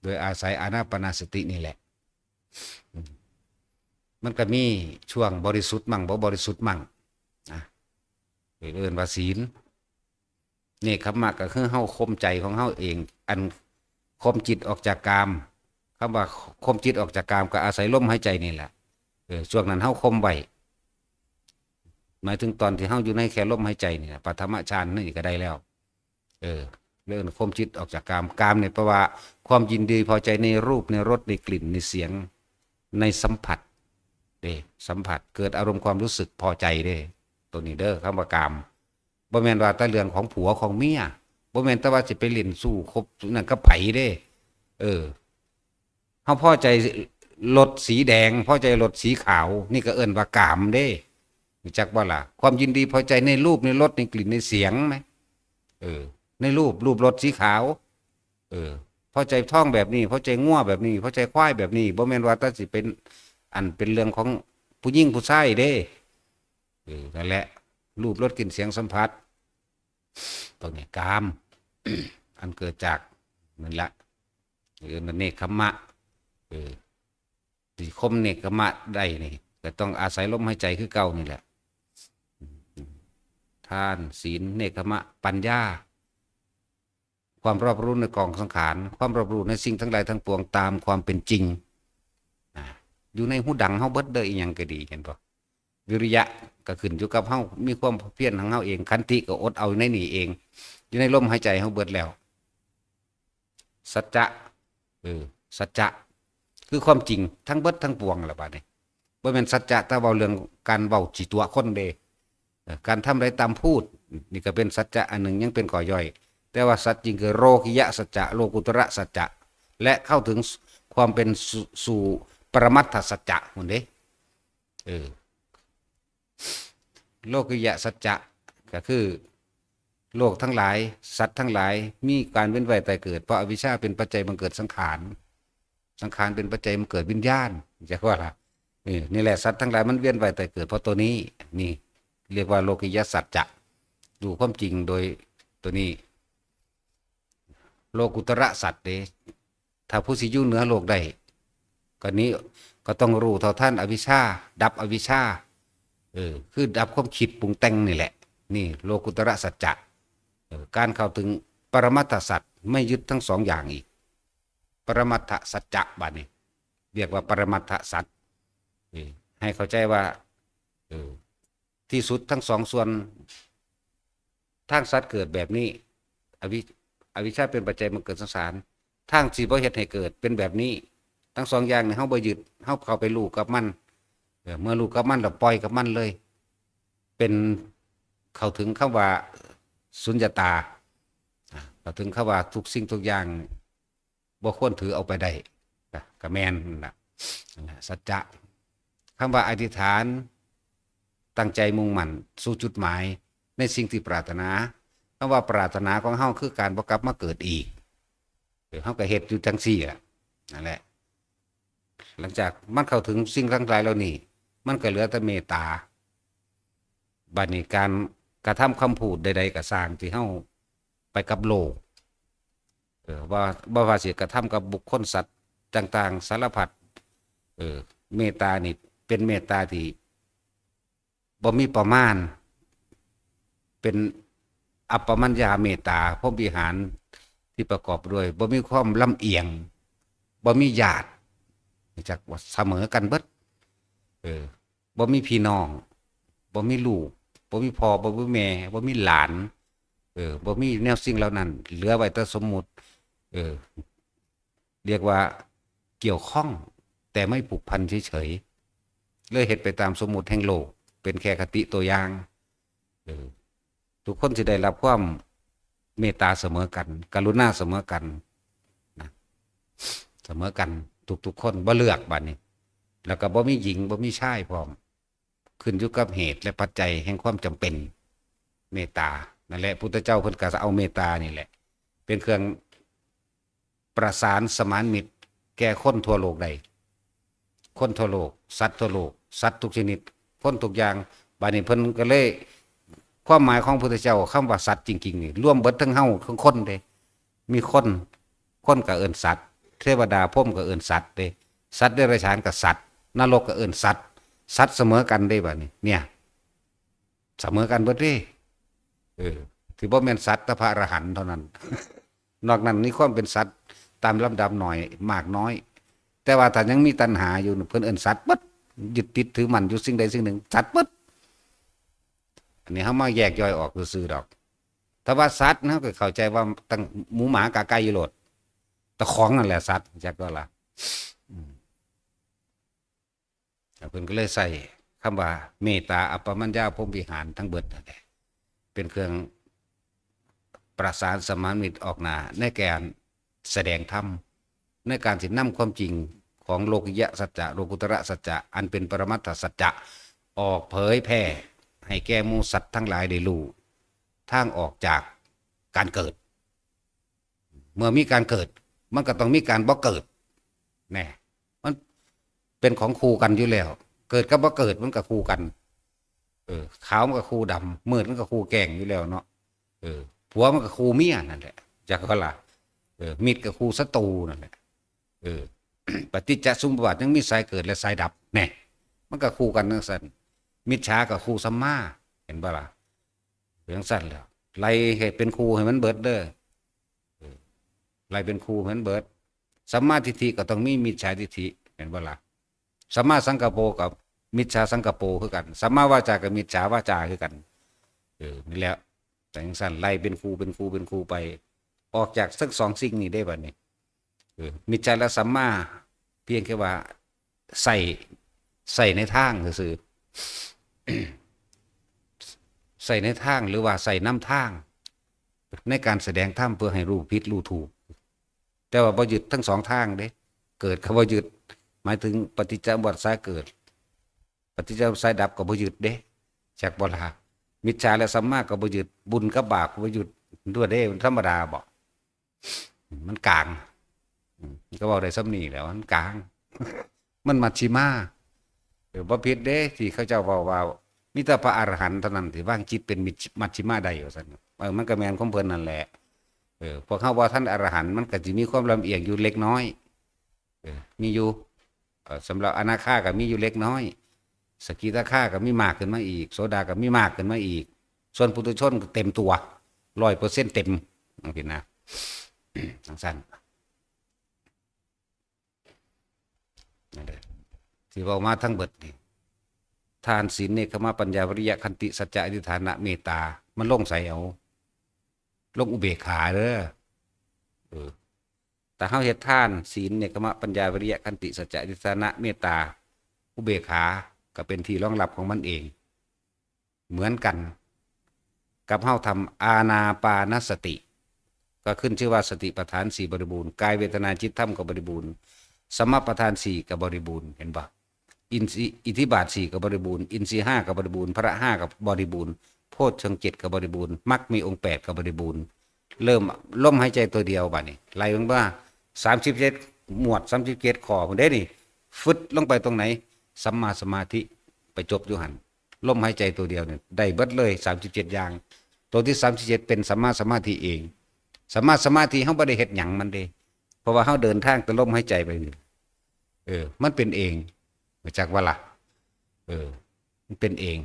โดยอาศัยอานาปานสตินี่แหละมันก็มีช่วงบริสุทธิ์มั่งบ่บริสุทธิ์มั่งนะเรียกว่าศีลนี่คำมากก็คือเฮาข่มใจของเฮาเองอันข่มจิตออกจากกามคำว่าข่มจิตออกจากกามก็อาศัยลมหายใจนี่แหละช่วงนั้นเฮาข่มไว้หมายถึงตอนที่เฮาอยู่ในแค่ลมหายใจนี่ปฐมฌานนี่ก็ได้แล้วเรื่องข่มจิตออกจากกามเนี่ยแปลว่าความยินดีพอใจในรูปในรสในกลิ่นในเสียงในสัมผัสสัมผัสเกิดอารมณ์ความรู้สึกพอใจตัวนี้คำว่ากามบ่แม่นว่าแต่เรื่องของผัวของเมียบ่แม่นแต่ว่าสิไปเล่นสู้คบนั่นก็ไผเฮาพอใจรถสีแดงพอใจรถสีขาวนี่ก็เอิ้นว่ากามรู้จักบ่ล่ะความยินดีพอใจในรูปในรสในกลิ่นในเสียงไหมในรูปรถสีขาวพอใจท่องแบบนี้พอใจง่วแบบนี้พอใจควายแบบนี้บ่แม่นว่าแต่สิเป็นเรื่องของผู้หญิงผู้ชายนั่นแหละรูปรสกลิ่นเสียงสัมผัสตรงนี้กาม อันเกิดจากนั่นแหละนั่นเนกขมะที่คมเนกขมะได้นี่ก็ต้องอาศัยลมหายใจคือเก่านี่แหละทานศีลเนกขมะปัญญาความรอบรู้ในกองสังขารความรอบรู้ในสิ่งทั้งหลายทั้งปวงตามความเป็นจริงอยู่ในหูดังเฮาเบิดเด้ออีหยังก็ดีเห็นบ่วิริยะก็ขึ้นอยู่กับเฮามีความเพียรของเฮาเองขันติก็อดเอาในนี่เองอยู่ในลมหายใจเฮาเบิดแล้วสัจจะสัจจะคือความจริงทั้งเบิดทั้งปวงล่ะบัดนี้บ่แม่นสัจจะแต่เว้าเรื่องการเว้าจิตัวคนการทำอะไรตามพูดนี่ก็เป็นสัจจะอันหนึ่งยังเป็นข้อย่อยแต่ว่าสัจจริงคือโลกิยะสัจจะโลกุตระสัจจะและเข้าถึงความเป็นสู่ปรมัตถสัจจะหุ่นโลกิยะสัจจะก็คือโลกทั้งหลายสัตว์ทั้งหลายมีการเวียนว่ายตายเกิดเพราะอวิชชาเป็นปัจจัยบังเกิดสังขารเป็นปัจจัยบังเกิดวิญญาณจะว่าล่ะนี่แหละสัตว์ทั้งหลายมันเวียนว่ายตายเกิดเพราะตัวนี้นี่เรียกว่าโลกิยะสัจจะดูความจริงโดยตัวนี้โลกุตระสัจถ้าผู้สิอยู่เหนือโลกได้ก็นี้ก็ต้องรู้เท่าท่านอวิชชาดับอวิชชาคือดับความคิดปรุงแต่งนี่แหละนี่โลกุตระสัจจะการเข้าถึงปรมัตถสัจไม่ยึดทั้งสองอย่างอีกปรมัตถสัจจะบัดนี้เรียกว่าปรมัตถสัจให้เข้าใจว่าที่สุดทั้งสองส่วนทางสัตว์เกิดแบบนี้อวิชชาเป็นปัจจัยมันเกิดสังสารทางสิบ่เฮ็ดให้เกิดเป็นแบบนี้ทั้งสองอย่างนี่เฮาบ่ยึดเฮาเข้าไปรู้กับมันเมื่อรู้กับมันแล้วปล่อยกับมันเลยเป็นเข้าถึงคำว่าสุญญตาเข้าถึงคำว่าทุกสิ่งทุกอย่างบ่ควรถือเอาไปได้ก็แม่นน่ะสัจจะคำว่าอธิษฐานตั้งใจมุ่งมั่นสู่จุดหมายในสิ่งที่ปรารถนาคำว่าปรารถนาของเฮาคือการบ่กลับมาเกิดอีกเฮาก็เฮ็ดอยู่จังซี่ล่ะนั่นแหละหลังจากมันเข้าถึงสิ่งทั้งหลายแล้วนี่มันก็เหลือแต่เมตตาบัดนี้การกระทำคำพูดใดๆก็สร้างที่เฮาไปกับโลกว่าสิกระทำกับบุคคลสัตว์ต่างๆสารพัดเมตตานี่เป็นเมตตาที่บ่มีประมาณเป็นอัปปมัญญาเมตตาพรหมวิหารที่ประกอบด้วยบ่มีความลำเอียงบ่มีญาติจักว่าเสมอกันเบิดบ่มีพี่น้องบ่มีลูกบ่มีพ่อบ่มีแม่บ่มีหลาน บ่มีแนวสิ่งเหล่านั้นเหลือไว้แต่สมมุติเออเรียกว่าเกี่ยวข้องแต่ไม่ผูกพันเฉยๆเลยเฮ็ดไปตามสมมุติแห่งโลกเป็นแค่คติตัวอย่างเออทุกคนสิได้รับความเมตตาเสมอกันกรุณาเสมอกันนะเสมอกันทุกๆคนบ่เลือกบัดนี้แล้วก็บ่มีหญิงบ่มีชายพร้อมขึ้นอยู่กับเหตุและปัจจัยแห่งความจำเป็นเมตตานั่นแหละพุทธเจ้าเพิ่นก็เอาเมตตานี่แหละเป็นเครื่องประสานสมานมิตรแก่คนทั่วโลกได้คนทั่วโลกสัตว์ทั่วโลกสัตว์ทุกชนิดคนทุกอย่างบัดนี้เพิ่นก็เลยความหมายของพุทธเจ้าคำว่าสัตว์จริงๆนี่รวมเบิดทั้งเฮาทั้งคนเด้มีคนก็เอิ้นสัตว์เทวดาพรหมก็เอิ้นสัตว์เด้สัตว์เดรัจฉานก็สัตว์นรกก็เอิ้นสัตว์สัตว์เสมอกันได้บัดนี้เนี่ยเสมอกันเบิดเด้ที่บ่แม่นสัตว์แต่พระอรหันต์เท่านั้น นอกนั้นนี่ความเป็นสัตว์ตามลำดับหน่อยมากน้อยแต่ว่าถ้ายังมีตัณหาอยู่เพิ่นเอิ้นสัตว์เบิดยึดติดถือมั่นอยู่สิ่งใดสิ่งหนึ่งสัตว์เบิดอันนี้เฮามาแยกย่อยออกซื่อๆดอกถ้าว่าสัตว์เฮาก็เข้าใจว่าตั้งหมูหมากาไก่อยู่โลดแต่ของนั่นแหละสัตว์จักว่าล่ะเพิ่นก็เลยใส่คำว่าเมตตาอัปปมัญญาพรหมวิหารทั้งเบิดนั่นแหละเป็นเครื่องประสานสมานมิตรออกหน้าในการแสดงธรรมในการสินำความจริงของโลกิยสัจจะโลกุตระสัจจะอันเป็นปรมัตถสัจจะออกเผยแพร่ให้แก่หมู่สัตว์ทั้งหลายได้รู้ทางออกจากการเกิดเมื่อมีการเกิดมันก็ต้องมีการบ่เกิดแน่มันเป็นของคู่กันอยู่แล้วเกิดกับบ่เกิดมันก็คู่กันขาวมันก็คู่ดำมืดมันก็คู่แก่งอยู่แล้วเนาะผัวมันก็คู่เมียนั่นแหละจักว่าล่ะมิตรก็คู่ศัตรูนั่นแหละปฏิจจสมุปบาทยังมีสายเกิดและสายดับแน่มันก็คู่กันจังซั่นมิจฉากับคู่สัมมาเห็นบ่ล่ะจังซั่นแล้วไล่ให้เป็นคู่ให้มันเบิดเด้อไล่เป็นคู่ให้มันเบิดสัมมาทิฏฐิก็ต้องมีมิจฉาทิฏฐิเห็นบ่ล่ะสัมมาสังกัปโปกับมิจฉาสังกัปโปคือกันสัมมาวาจากับมิจฉาวาจาคือกันนี่แหละแต่จังซั่นไล่เป็นคู่เป็นคู่เป็นคู่ไปออกจากทั้งสองสิ่งนี้ได้บัดนี้มิจฉาและสัมมาเพียงแค่ว่าใส่ในทางซื่อใส่ในทางหรือว่าใส่น้ำทางในการแสดงธรรมเพื่อให้รู้ผิดรู้ถูกแต่ว่าบ่ยึดทั้งสองทางเด้เกิดก็บ่ยึดหมายถึงปฏิจจสมุปบาทสายเกิดปฏิจจสมุปบาทสายดับก็บ่ยึดเด้จากบ่ล่ะมิจฉาและสัมมาก็บ่ยึดบุญกับบาปก็บ่ยึดด้วยเด้ธรรมดาบ่มันกลางก็บอกได้ซ้ำนี่แหล้วมันกลาง มันมัชฌิมาบ่ผิดเด้ที่เขาเจ้าว่ามีแต่พระอรหันต์เท่านั้นที่วางจิตเป็นมัชฌิมาได้ว่าซั่นมันก็แม่นของเพิ่นนั่นแหละพวกเฮาว่าท่านอรหันต์มันก็สิมีความลำเอียงอยู่เล็กน้อยมีอยู่สำหรับอนาคาก็มีอยู่เล็กน้อยสกิทาคาก็มีมากขึ้นมาอีกโสดาก็มีมากขึ้นมาอีกส่วนปุถุชนก็เต็มตัว 100% เต็มจังซี่นะจังซั่นนั่นแหละที่เว้ามาทั้งเบิดนี่ทานศีลเนกขมะปัญญาวิริยะขันติสัจจะอธิฐานะเมตตามันลงใส่เอาลงอุเบกขาเด้อแต่เฮาเฮ็ดทานศีลเนกขมะปัญญาวิริยะขันติสัจจะอธิฐานะเมตตาอุเบกขาก็เป็นที่รองรับของมันเองเหมือนกันกับเฮาทำอานาปานสติก็ขึ้นชื่อว่าสติปัฏฐาน4บริบูรณ์กายเวทนาจิตธรรมก็บริบูรณ์สมปัฏฐาน4ก็บริบูรณ์เห็นบ่อิทธิบาท4ก็บริบูรณ์อินทรีย์5ก็บริบูรณ์พระ5ก็บริบูรณ์โพชฌงค์7ก็บริบูรณ์มรรคมีองค์8ก็บริบูรณ์เริ่มลมหายใจตัวเดียวบัดนี้ไล่ลงมา37หมวด37ข้อพุ่นเด้นี่ฟึดลงไปตรงไหนสัมมาสมาธิไปจบอยู่หั่นลมหายใจตัวเดียวเนี่ยได้เบิดเลย37อย่างตัวที่37เป็นสัมมาสมาธิเองสัมมาสมาธิเฮาบ่ได้เฮ็ดหยังมันเด้เพราะว่าเฮาเดินทางแต่ลมหายใจไปนี่มันเป็นเองมาจากว่าล่ะมันเป็นเอง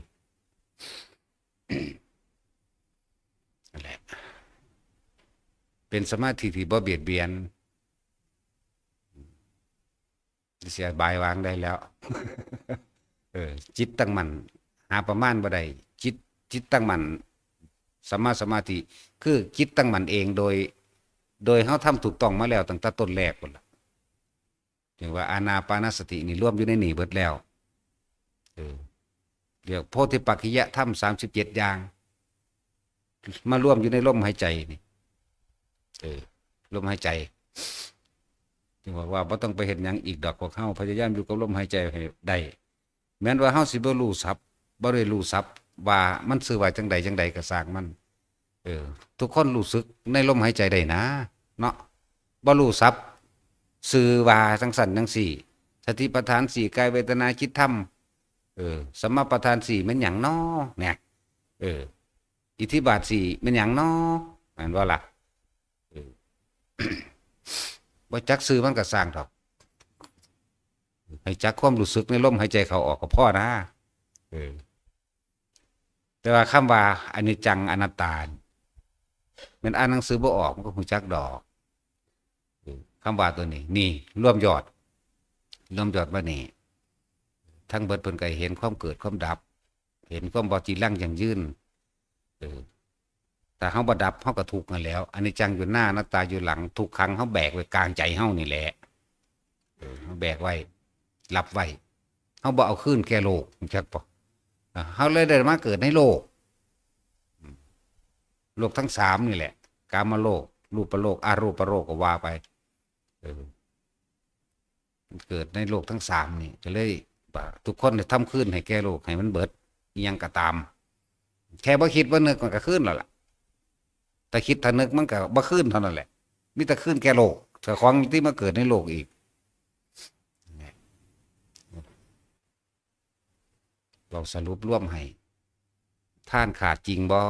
นั่นแหละเป็นสมาธิที่บ่เบียดเบียนเสียบายวางได้แล้ว จิตตั้งมั่นหาประมาณบ่ได้จิตตั้งมั่น สัมมาสมาธิคือจิตตั้งมั่นเองโดยเฮาทำถูกต้องมาแล้วตั้งแต่ต้นแรกพุ่นล่ะถึงว่าอานาปานสตินี่รวมอยู่ในนี่เบิดแล้วเรียกโพธิปักขิยธรรม37อย่างมารวมอยู่ในลมหายใจนี่ลมหายใจจึงว่าบ่ต้องไปเฮ็ดหยังอีกดอกพวกเฮาพยายามอยู่กับลมหายใจให้ได้แม้นว่าเฮาสิบ่รู้ศัพท์บ่ได้รู้ศัพท์ว่ามันสื่อว่าจังใดก็สร้างมันทุกคนรู้สึกในลมหายใจได้นะเนาะบ่รู้ศัพท์สื่อว่าจังสั่นจังสี่สติปัฏฐาน4กายเวทนาจิตธรรมสัมมาปัฏฐาน4มันหยังน้อเนี่ยอิทธิบาท4มันหยังน้อแม่นบ่ล่ะบ่จักสื่อมันก็สร้างดอกให้จักความรู้สึกในลมหายใจเข้าออกก็พอนะแต่ว่าคำว่าอนิจจังอนัตตามันอ่านหนังสือบ่ออกมันก็ฮู้จักดอกคำว่าตัวนี้นี่รวมยอดว่านี่ทั้งเบิดเพิ่นก็เห็นความเกิดความดับเห็นความบ่จีรังยั่งยืนแต่เฮาบ่ดับเฮาก็ทุกข์นั่นแล้วอนิจจังอยู่หน้าอนัตตาอยู่หลังทุกขังเฮาแบกไว้กลางใจเฮานี่แหละเฮาแบกไว้รับไว้เฮาบ่เอาคืนแก่โลกจักบ่เฮาเลยได้มาเกิดในโลกทั้ง3นี่แหละกามโลกรูปโลกอรูปโลกก็ว่าไปเกิดในโลกทั้ง3นี่ก็เลยทุกคนทำคืนให้แก่โลกให้มันเบิดอีหยังก็ตามแค่บ่คิดบ่นึกมันก็คืนแล้วล่ะแต่คิดถ้านึกมันก็บ่คืนเท่านั้นแหละมีแต่คืนแก่โลกแต่ของที่มาเกิดในโลกอีกเราสรุปร่วมให้ท่านขาดจริงบ่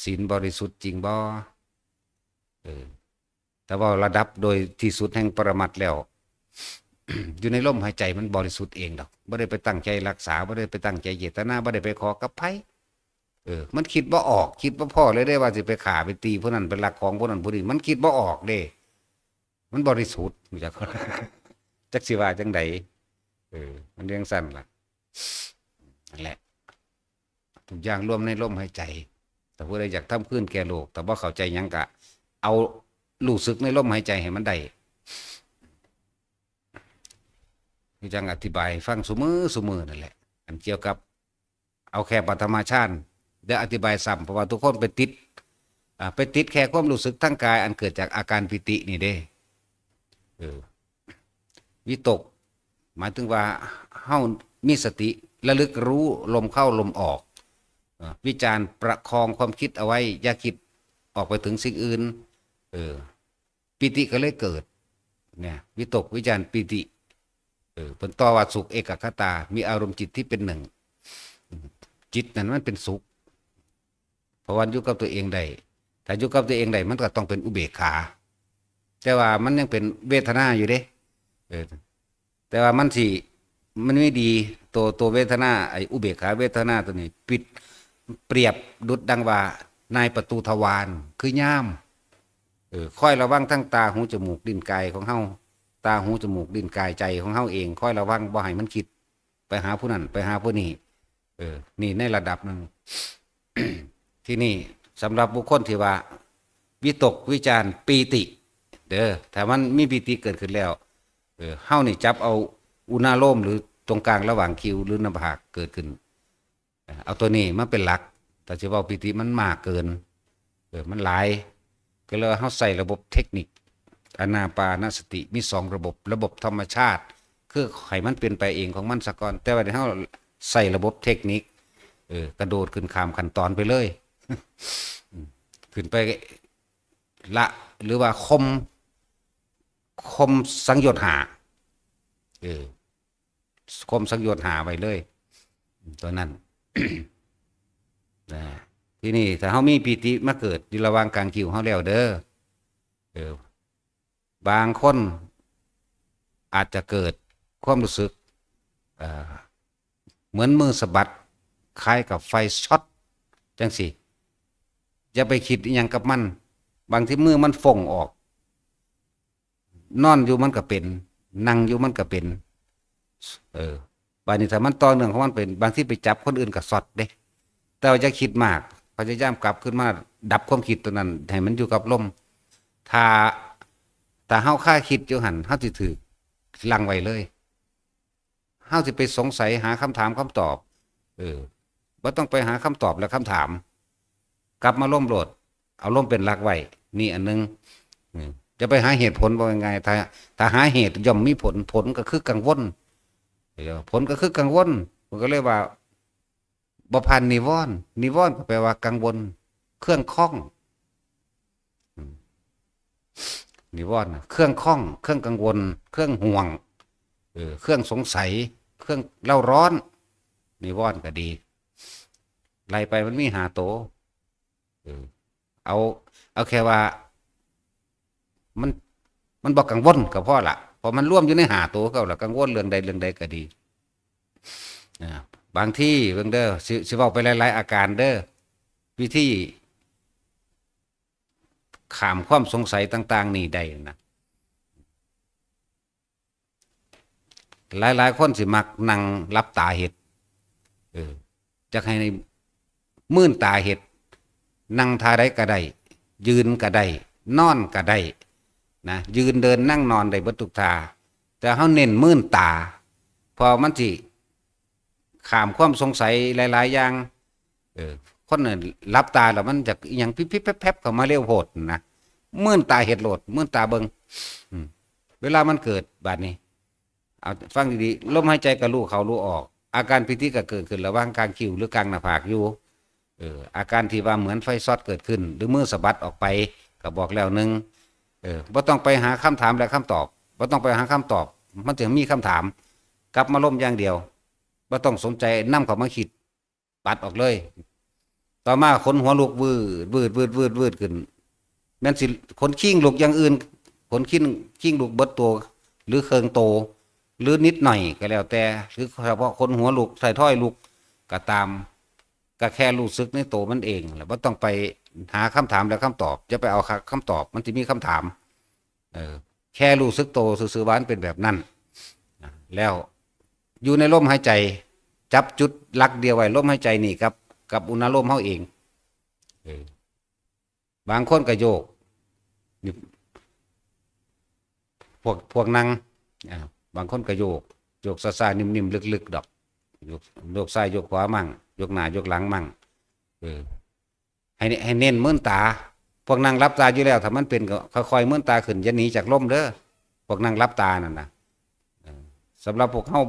ศีลบริสุทธิ์จริงบ่แต่ว่าระดับโดยที่สุดแห่งปรมัตถ์แล้ว อยู่ในลมหายใจมันบริสุทธิ์เองดอกบ่ได้ไปตั้งใจรักษาบ่ได้ไปตั้งใจเจตนาบ่ได้ไปขอกับไผมันคิดบ่ออกคิดบ่พอเลยได้ว่าสิไปฆ่าไปตีผู้นั้นไปลักของผู้นั้นผู้นี้มันคิดบ่ออกเด้มันบริสุทธิ์จักจักสิว่าจังไดมันเรื่องสั้นล่ะนั่นแหละทุกอย่างรวมในลมหายใจแต่ผู้ใดอยากทำคืนแก่โลกแต่บ่เข้าใจหยังก็เอารู้สึกในลมหายใจให้มันได้คือจังอธิบายฟังซุมือนั่นแหละอันเกี่ยวกับเอาแค่ปฐมฌานเดี๋ยวอธิบายซ้ำเพราะว่าทุกคนไปติดแค่ความรู้สึกทั้งกายอันเกิดจากอาการปิตินี่เด้วิตกหมายถึงว่าเฮามีสติระลึกรู้ลมเข้าลมออกวิจารณ์ประคองความคิดเอาไว้อย่าคิดออกไปถึงสิ่งอื่นปิติก็เลยเกิดเนี่ยวิตกวิจารณ์ปิติผลต่อว่าสุขเอกคตามีอารมณ์จิตที่เป็นหนึ่งจิตนั้นมันเป็นสุขเพราะวันอยู่กับตัวเองได้ถ้าอยู่กับตัวเองได้มันก็ต้องเป็นอุเบกขาแต่ว่ามันยังเป็นเวทนาอยู่เด้แต่ว่ามันไม่ดีตัวเวทนาไอ้อุเบกขาเวทนาตัวนี้ปิดเปรียบดุจดังว่านายประตูทวารคือย่ามคอยระวังทั้งตาหูจมูกลิ้นกายของเฮาตาหูจมูกลิ้นกายใจของเฮาเองคอยระวังบ่ให้มันคิดไปหาผู้นั้นไปหาผู้นี้นี่ในระดับหนึ่ง ที่นี่สำหรับบุคคลที่ว่าวิตกวิจารปีติถ้ามันมีปีติเกิดขึ้นแล้วเฮานี่จับเอาอุณาโลมหรือตรงกลางระหว่างคิ้วหรือหน้าผากเกิดขึ้นเอาตัวนี้มาเป็นหลักแต่ที่ว่าปีติมันมากเกินมันหลายก็เลยเฮาใส่ระบบเทคนิคอานาปานสติมี2ระบบธรรมชาติคือให้มันเป็นไปเองของมันซะก่อนแต่ว่าเฮาใส่ระบบเทคนิคกระโดดขึ้นข้ามขั้นตอนไปเลยขึ้นไปละหรือว่าคมสังโยชน์หาคมสังโยชน์หาไปเลยตัวนั้น ที่นี่ถ้าเฮามีปีติมาเกิดอยู่ระหว่างกลางคิ้วเฮาแล้วเด้อบางคนอาจจะเกิดความรู้สึกเหมือนมือสะบัดคล้ายกับไฟช็อตจังสิอย่าไปคิดอหยังกับมันบางที่มือมันฟ่งออกนอนอยู่มันก็เป็นนั่งอยู่มันก็เป็นบางทีถ้ามันต่อเนื่องของมันเป็นบางที่ไปจับคนอื่นก็สอดเด้แต่ว่าจะคิดมาก พยายามกลับขึ้นมาดับความคิดตัวนั้นให้มันอยู่กับลมถ้าเฮาค่าคิดอยู่หันเฮาสิถูกลังไว้เลยเฮาสิไปสงสัยหาคำถามคำตอบบ่ต้องไปหาคำตอบและคำถามกลับมาล่มโลดเอาล่มเป็นหลักไว้นี่อันนึงจะไปหาเหตุผลว่ายังไงถ้าหาเหตุย่อมมีผลก็คือกังวลผลก็คือกังวลมันก็เลยว่าบ่ผ่านนิวรณ์ก็แปลว่ากังวลเครื่องข้องนิวรณ์เครื่องข้องเครื่องกังวลเครื่องห่วงเครื่องสงสัยเครื่องเล่าร้อนนิวรณ์ก็ดีไล่ไปมันมีหาโตเอาแค่ว่ามันบอกกังวลก็พอละพอมันร่วมอยู่ในหาโตก็ละกังวลเรื่องใดก็ดีบางที่เบิ่งเด้อสิเว้าไปหลายๆอาการเด้อวิธีขามความสงสัยต่างๆนี่ได้นะหลายคนสิมักนั่งรับตาเฮ็ดจักให้ในมื่นตาเฮ็ดนั่งท่าใดก็ได้ยืนก็ได้นอนก็ได้นะยืนเดินนั่งนอนได้เบิดทุกท่าแต่เฮาเน้นมื่นตาพอมันสิขามความสงสัยหลายๆอย่างคนน่ะรับตาแล้วมันจะอหยังพิบๆแป๊บๆเข้ามาเร็วโพดนะมื่นตาเฮ็ดโลดมื่นตาเบิ่งเวลามันเกิดบัดนี้เอาฟังดีๆลมหายใจก็รู้เข้ารู้ออกอาการพิธีก็เกิดขึ้นระหว่างกลางคิ้วหรือกลางหน้าผากอยู่อาการที่ว่าเหมือนไฟช็อตเกิดขึ้นหรือมือสะบัดออกไปก็บอกแล้วนึงบ่ต้องไปหาคำถามและคำตอบบ่ต้องไปหาคำตอบมันจะมีคำถามกลับมาล้มอย่างเดียวบ่ต้องสนใจนำเข้ามาคิดปัดออกเลยต่อมาคนหัวลุกวืดขึ้นแม่นสิคนขิ้งลุกอย่างอื่นคนขิ้งลุกเบิดตัวหรือเคิงโตหรือนิดหน่อยก็แล้วแต่หรือเฉพาะคนหัวลุกใส่ถ้อยลุกก็ตามก็แค่รู้สึกในโตมันเองแล้วบ่ต้องไปหาคำถามและคำตอบจะไปเอาคำตอบมันจะมีคำถามแค่รู้สึกโตซื่อๆว่าเป็นแบบนั้นแล้วอยู่ในลมหายใจจับจุดหลักเดียวไว้ลมหายใจนี่กับอุณหภูมิเฮาเองบางคนก็โยกนี่พวกนั่งบางคนก็โยกซ่าๆนิ่มๆลึกๆดอกโยกซ้ายโยกขวามั่งยกหน้ายกหลังมั่งให้เน้นมื่นตาพวกนั่งรับตาอยู่แล้วถ้ามันเป็นก็ค่อยๆมื่นตาขึ้นอย่าหนีจากลมเด้อพวกนั่งรับตานั่นนะสำหรับพวกเฮา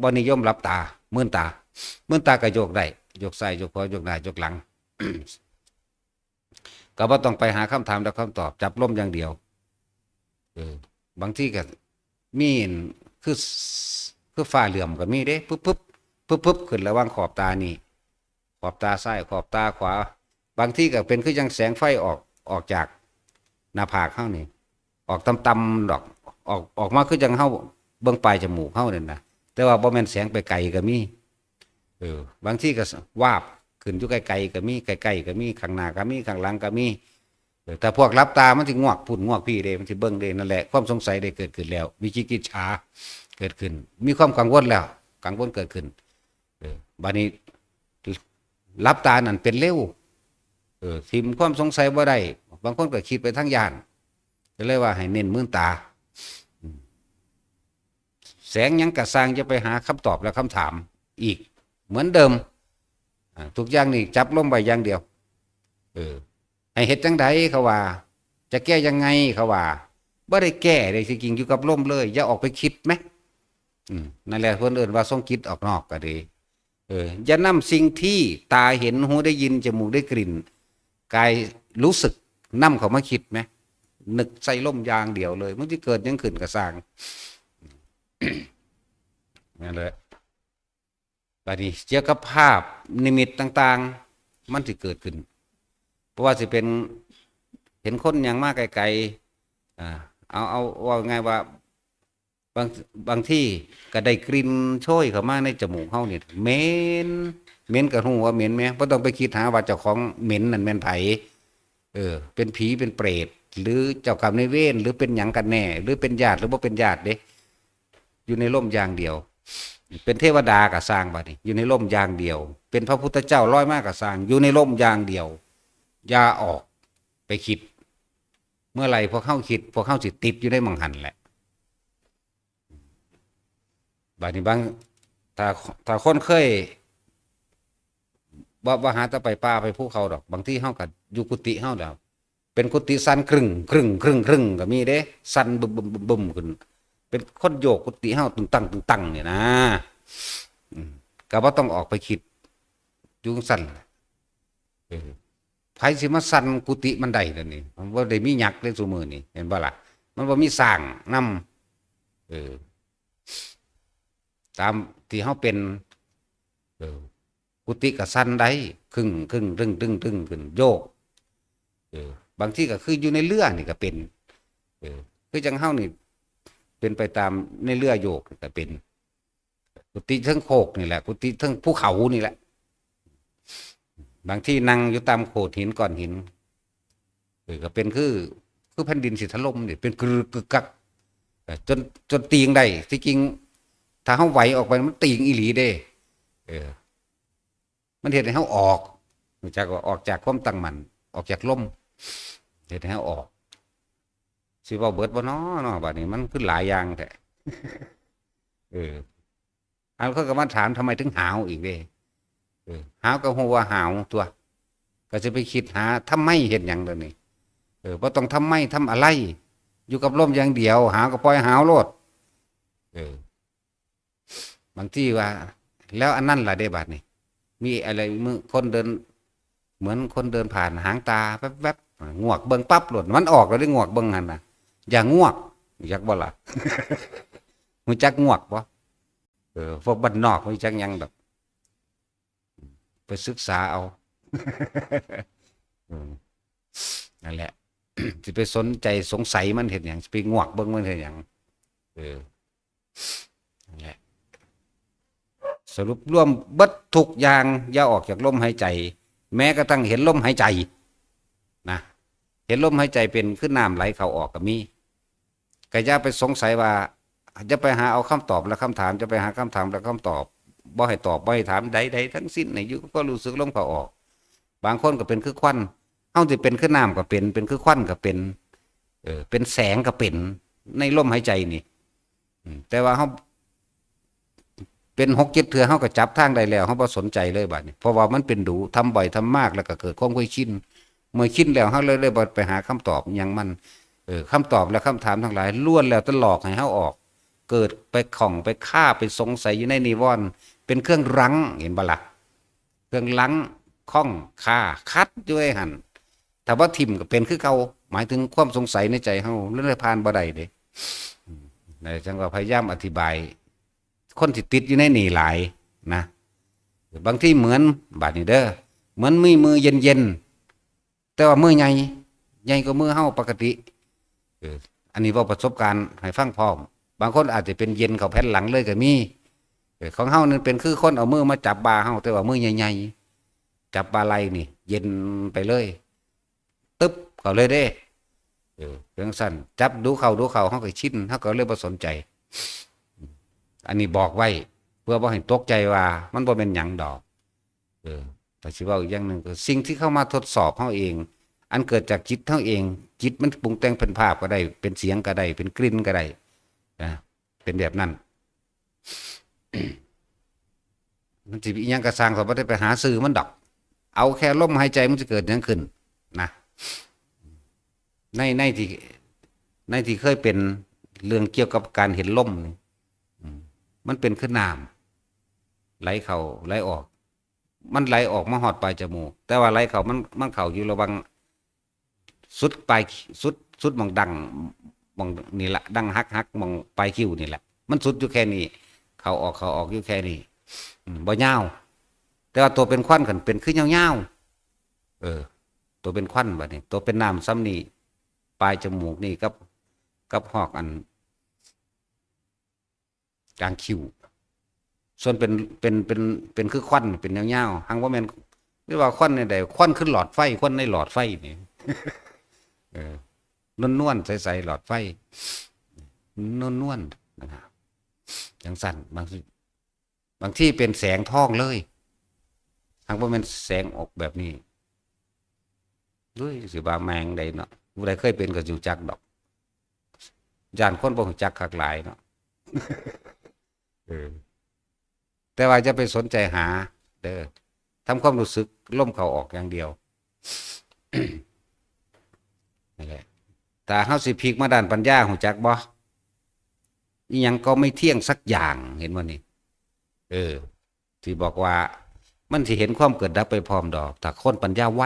บ่นิยมรับตามื่นตาก็โยกได้โยกซ้ายโยกขวายกหน้ายกหลัง ก็บ่ต้องไปหาคำถามและคำตอบจับลมอย่างเดียวบางที่ก็มีคือฟ้าเหลื่อมก็มีเด้ปึ๊บขึ้นระหว่างขอบตานี่ขอบตาซ้ายขอบตาขวาบางที่ก็เป็นคือยังแสงไฟออกจากหน้าผากเฮานี่ออกต่ำๆดอกออกมาคือจังเฮาเบิ่งปลายจมูกเฮานั่นน่ะแต่ว่าบ่แม่นแสงไปไกลก็มีบางที่ก็วาบขึ้นอยู่ไกลๆก็มีใกล้ๆก็มีข้างหน้าก็มีข้างหลังก็มีแต่พวกรับตามันสิงวกพุ่นงวกพี่เด้มันสิเบิ่งเด้นั่นแหละความสงสัยได้เกิดขึ้นแล้ววิจิกิจฉาเกิดขึ้นมีความกังวลแล้วกังวลเกิดขึ้นบัดนี้รับตานั่นเป็นเร็วทิมความสงสัยบ่ได้บางคนก็คิดไปทั้งย่านก็เลยว่าให้เน้นมื่นตาแสงยังกระสร้างจะไปหาคำตอบและคำถามอีกเหมือนเดิมทุกอย่างนี่จับลมไปอย่างเดียวให้เฮ็ดจังไดเขาว่าจะแก้ยังไงเขาว่าบ่ได้แก้ได้สิกิงอยู่กับลมเลยอย่าออกไปคิดไหมนั่นแหละเพิ่นเอิ้นว่าส่งจิตออกนอกก็ดีอย่านำสิ่งที่ตาเห็นหูได้ยินจมูกได้กลิ่นกายรู้สึกนำเข้ามาคิดไหมนึกใส่ลมอย่างเดียวเลยมันสิเกิดยังขึ้นก็สร้าง นั่นแหละบัดนี้เกี่ยวกับภาพนิมิตต่างๆมันสิเกิดขึ้นเพราะว่าสิเป็นเห็นคนอย่างมากไกลๆเอาว่าไงว่าบางที่ก็ได้กลิ่นโชยเข้ามาในจมูกเฮานี่เหม็นก็ฮู้ว่าเหม็นแม่บ่ต้องไปคิดหาว่าเจ้าของเหม็นนั่นแม่นไผเป็นผีเป็นเปรตหรือเจ้ากรรมนายเวรหรือเป็นหยังกันแน่หรือเป็นญาติหรือบ่เป็นญาติเด้อยู่ในร่มอย่างเดียว เป็นเทวดาก็สร้างบัดนี้อยู่ในร่มอย่างเดียวเป็นพระพุทธเจ้าร้อยมากก็สร้างอยู่ในร่มอย่างเดียวอย่าออกไปคิดเมื่อไหร่พวกเข้าคิดพวกเข้าสิติดอยู่ในมังหันแหละบัดนี้บางถ้าคนเคยบ่หาแต่ไปป่าไปภูเขาดอกบางที่เฮาก็อยู่กุฏิเฮาแล้วเป็นกุฏิสั่นครึ่งก็มีเด้สั่นบึมขึ้นเป็นคนโยกกุฏิเฮาตึงตังเนี่ยนะก็บ่ต้องออกไปคิดอยู่สั่นไผสิมาสั่นกุฏิมันได้ล่ะนี่มันบ่ได้มีหยักเลยซุมื้อนี้เห็นบ่ล่ะมันบ่มีสร้างนำตามที่เฮาเป็นกุฏิก็สั่นได้ครึ่งตึงขึ้นโยกบางที่ก็คืออยู่ในเรือนี่ก็เป็นคือจังเฮานี่เป็นไปตามในเรือโยกก็เป็นกุฏิเทิงโคกนี่แหละกุฏิเทิงภูเขานี่แหละบางที่นั่งอยู่ตามโขดหินก้อนหินก็เป็นคือแผ่นดินสิถล่มนี่เป็นกึกกักจนตีงได้ที่จริงถ้าเฮาไหวออกไปมันตีงอีหลีเด้มันเฮ็ดให้เฮาออกจากความตั้งมั่นออกจากลมเฮ็ดให้เฮาออกสิเว้าเบิดบ่เนาะบัดนี้มันคือหลายอย่างแท้อันเขาก็มาถามทำไมถึงหาวอีกเด้หาวก็ฮู้ว่าหาวตัวก็จะไปคิดหาทำไมเฮ็ดหยังเดี๋ยวนี้บ่ต้องทำไมทำอะไรอยู่กับลมอย่างเดียวหาวก็ปล่อยหาวโลดบางทีว่าแล้วอันนั้นล่ะเด้บัดนี้มีอะไรมือคนเดินเหมือนคนเดินผ่านหางตาแวบๆงวกเบิ่งปั๊บโลดมันออกแล้วได้งวกเบิ่งหั่นน่ะอย่างงวกอยากบ่ล่ะ รู้จักงวกบ่พวกบ้านนอกรู้จักหยังดอกไปศึกษาเอานั่นแหละ สิไปสนใจสงสัยมันเห็นอย่างสิไปงวกเบิ่งมันเห็นอย่างนั่นแหละสรุปรวมเบิดทุกอย่างอย่าออกจากลมหายใจแม้กระทั่งเห็นลมหายใจนะเห็นลมหายใจเป็นขึ้นน้ำไหลเข้าออกก็มีก็อย่าไปสงสัยว่าจะไปหาเอาคำตอบและคำถามจะไปหาคำถามและคำตอบบ่ให้ตอบบ่ให้ถามใดๆทั้งสิ้นในอยู่ก็รู้สึกลมเข้าออกบางคนก็เป็นคือควันเฮาสิเป็นคือน้ำก็เป็นคือควันก็เป็นแสงก็เป็นในลมหายใจนี่แต่ว่าเฮาเป็น6-7 เทื่อเฮาก็จับทางได้แล้วเฮาบ่สนใจเลยบัดนี้เพราะว่ามันเป็นดูทำบ่อยทำมากแล้วก็เกิดความเคยชินเมื่อชินแล้วเฮาเลยบ่ไปหาคำตอบหยังมันคำตอบและคำถามทั้งหลายล้วนแล้วแต่หลอกให้เฮาออกเกิดไปข่องไปฆ่าไปสงสัยอยู่ในนิวรณ์เป็นเครื่องรั้งเห็นบ่ล่ะเครื่องรั้งข้องฆ่าคัดด้วยหั่นถ้าว่าทิ่มก็เป็นคือเก่าหมายถึงความสงสัยในใจเฮาเลยผ่านบ่ได้เด้จังว่าพยายามอธิบายคนที่ติดอยู่ในนี่หลายนะบางที่เหมือนบาดนี้เด้อเหมือนมือเย็นแต่ว่ามือใหญ่กว่ามือเฮาปกติอันนี้ว่าประสบการณ์ให้ฟังพร้อมบางคนอาจจะเป็นเย็นเขาแผ่นหลังเลยก็มีของเฮานั่นเป็นคือคนเอามือมาจับบ่าเฮาแต่ว่ามือใหญ่ๆจับบ่าไหล่นี่เย็นไปเลยตึ๊บเขาเลยเด้เรื่องสั้นจับดูเข่าเฮาก็ชินเฮาก็เลยบ่สนใจอันนี้บอกไว้เพื่อบ่ให้ตกใจว่ามันบ่เป็นหยังดอกแต่สิเว้าอีกอย่างนึงคือสิ่งที่เข้ามาทดสอบเฮาเองอันเกิดจากจิตเฮาเองจิตมันปรุงแต่งเป็นภาพก็ได้เป็นเสียงก็ได้เป็นกลิ่นก็ได้นะเป็นแบบนั้น มันสิอีหยังก็สร้างก็บ่ได้ไปหาซื้อมันดอกเอาแค่ลมหายใจมันจะเกิดหยังขึ้นนะในที่เคยเป็นเรื่องเกี่ยวกับการเห็นลมนี่มันเป็นขึ้นน้ำไหลเข้าไหลออกมันไหลออกมาหอดปลายจมูกแต่ว่าไหลเข้ามันเข้าอยู่ระวังสุดปลายสุดมองดังมองนี่แหละดังฮักมองปลายคิ้วนี่แหละมันสุดอยู่แค่นี้เข้าออกอยู่แค่นี้บ่ยาวแต่ว่าตัวเป็นควันกันเป็นขึ้นยาวตัวเป็นควันแบบนี้ตัวเป็นน้ำซ้ำนี่ปลายจมูกนี่กับหอกอันกลางคิ้วส่วนเป็นคือควันเป็นยาวๆหังว่าแม่นหรือว่าควันในใดควันขึ้นหลอดไฟควันในหลอดไฟนี่นวลๆใสๆหลอดไฟนวลๆนะครับจังสั่นบางที บางที่เป็นแสงทองเลยทางบ่แม่นแสงออกแบบนี้ด้วยสิว่าแมงใดเนาะผู้ใดเคยเป็นก็อยู่จักดอกย่านคนบ่รู้จักคักหลายเนาะเออแต่ว่าจะไปสนใจหาเด้อทำความรู้สึกลมเข้าออกอย่างเดียวนั่นแหละแต่เฮาสิพลิกมาด้านปัญญารู้จักบ่อีหยังก็ไม่เที่ยงสักอย่างเห็นบ่นี่เออที่บอกว่ามันสิเห็นความเกิดดับไปพร้อมดอกถ้าคนปัญญาไว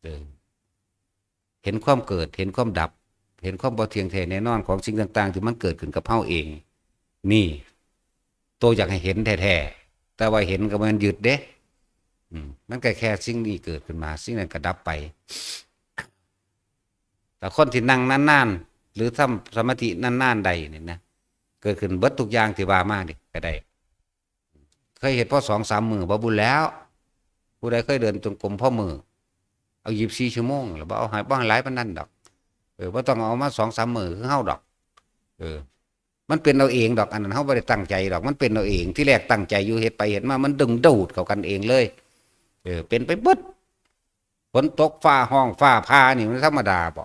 เออเห็นความเกิดเห็นความดับเห็นความบ่เที่ยงแท้แน่นอนของสิ่งต่างๆที่มันเกิดขึ้นกับเฮาเองนี่ตัวอยากให้เห็นแท้ๆแต่ว่าเห็นก็มันหยุดเด้มันก็แค่สิ่งนี้เกิดขึ้นมาสิ่งนั้นก็ดับไปแต่คนที่นั่งนานๆหรือทำสมาธินานๆใดนี่นะเกิดขึ้นเบิดทุกอย่างที่ว่ามาดิก็ได้เคยเห็นพ่อ2-3 มื้อบ่บุญแล้วผู้ใดเคยเดินจงกรมพ่อมือเอา24 ชั่วโมงหรือบ่เอาให้บ่หลายปานนั้นดอกบ่ต้องเอามา2-3 มื้อคือเฮาดอกมันเป็นเราเองดอกอันนั้นเฮาบ่ได้ตั้งใจดอกมันเป็นเราเองที่แรกตั้งใจอยู่เฮ็ดไปเฮ็ดมามันดึงดูดเข้ากันเองเลยเป็นไปเบิดฝนตกฟ้าห้องฟ้าผ่านี่มันธรรมดาบ่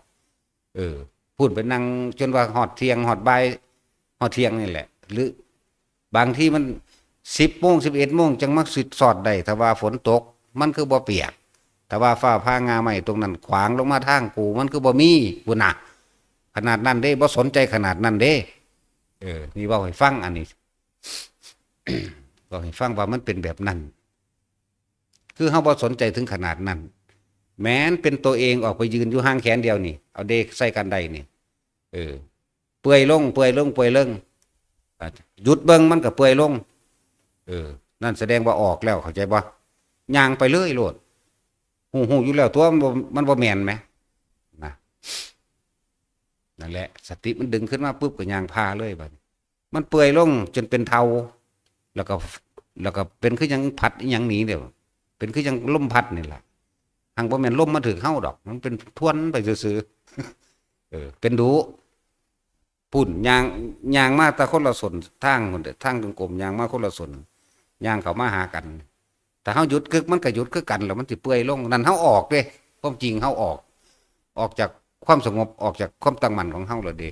พูดไปนั่งจนว่าฮอดเที่ยงฮอดบ่ายฮอดเที่ยงนี่แหละหรือบางที่มัน10 โมง 11 โมงจังมักสิสอดได้ถ้าว่าฝนตกมันคือบ่เปียกแต่ว่าฟ้าผ่างาไม้ตรงนั้นขวางลงมาทางกูมันคือบ่มีพุ่นน่ะขนาดนั้นเด้บ่สนใจขนาดนั้นเด้นี่บอกให้ฟังอันนี้ บอกให้ฟังว่ามันเป็นแบบนั้นคือเฮาบ่สนใจถึงขนาดนั้นแม้นเป็นตัวเองออกไปยืนอยู่ห่างแขนเดียวนี่เอาเด็กใส่กันได้นี่เปื่อยลงเปื่อยลงเปื่อยลงหยุดเบิ่งมันก็เปื่อยลงนั่นแสดงว่าออกแล้วเข้าใจบ่ย่างไปเลยโลดฮู้อยู่แล้วตัวมันบ่แม่นแหมนะนั่นแหละสติมันดึงขึ้นมาปุ๊บก็ย่างพาเลยบัดมันเปื่อยลงจนเป็นเทาแล้วก็เป็นคือยังพัดยังหนีเดี๋ยวเป็นคือยังลมพัดนี่แหละหางบ่แม่นลมมาถึงเฮาดอกมันเป็นทวนไปซื่อๆเป็นดูปุ่นยางมาแต่คนละส่วนทางตรงกลมยางมาคนละส่วนยางเข้ามาหากันแต่เฮาหยุดกึกมันก็หยุดคือกันแล้วมันสิเปื่อยลงนั่นเฮาออกเด้ความจริงเฮาออกจากความสงบออกจากความตั้งมั่นของเฮาแล้วเด้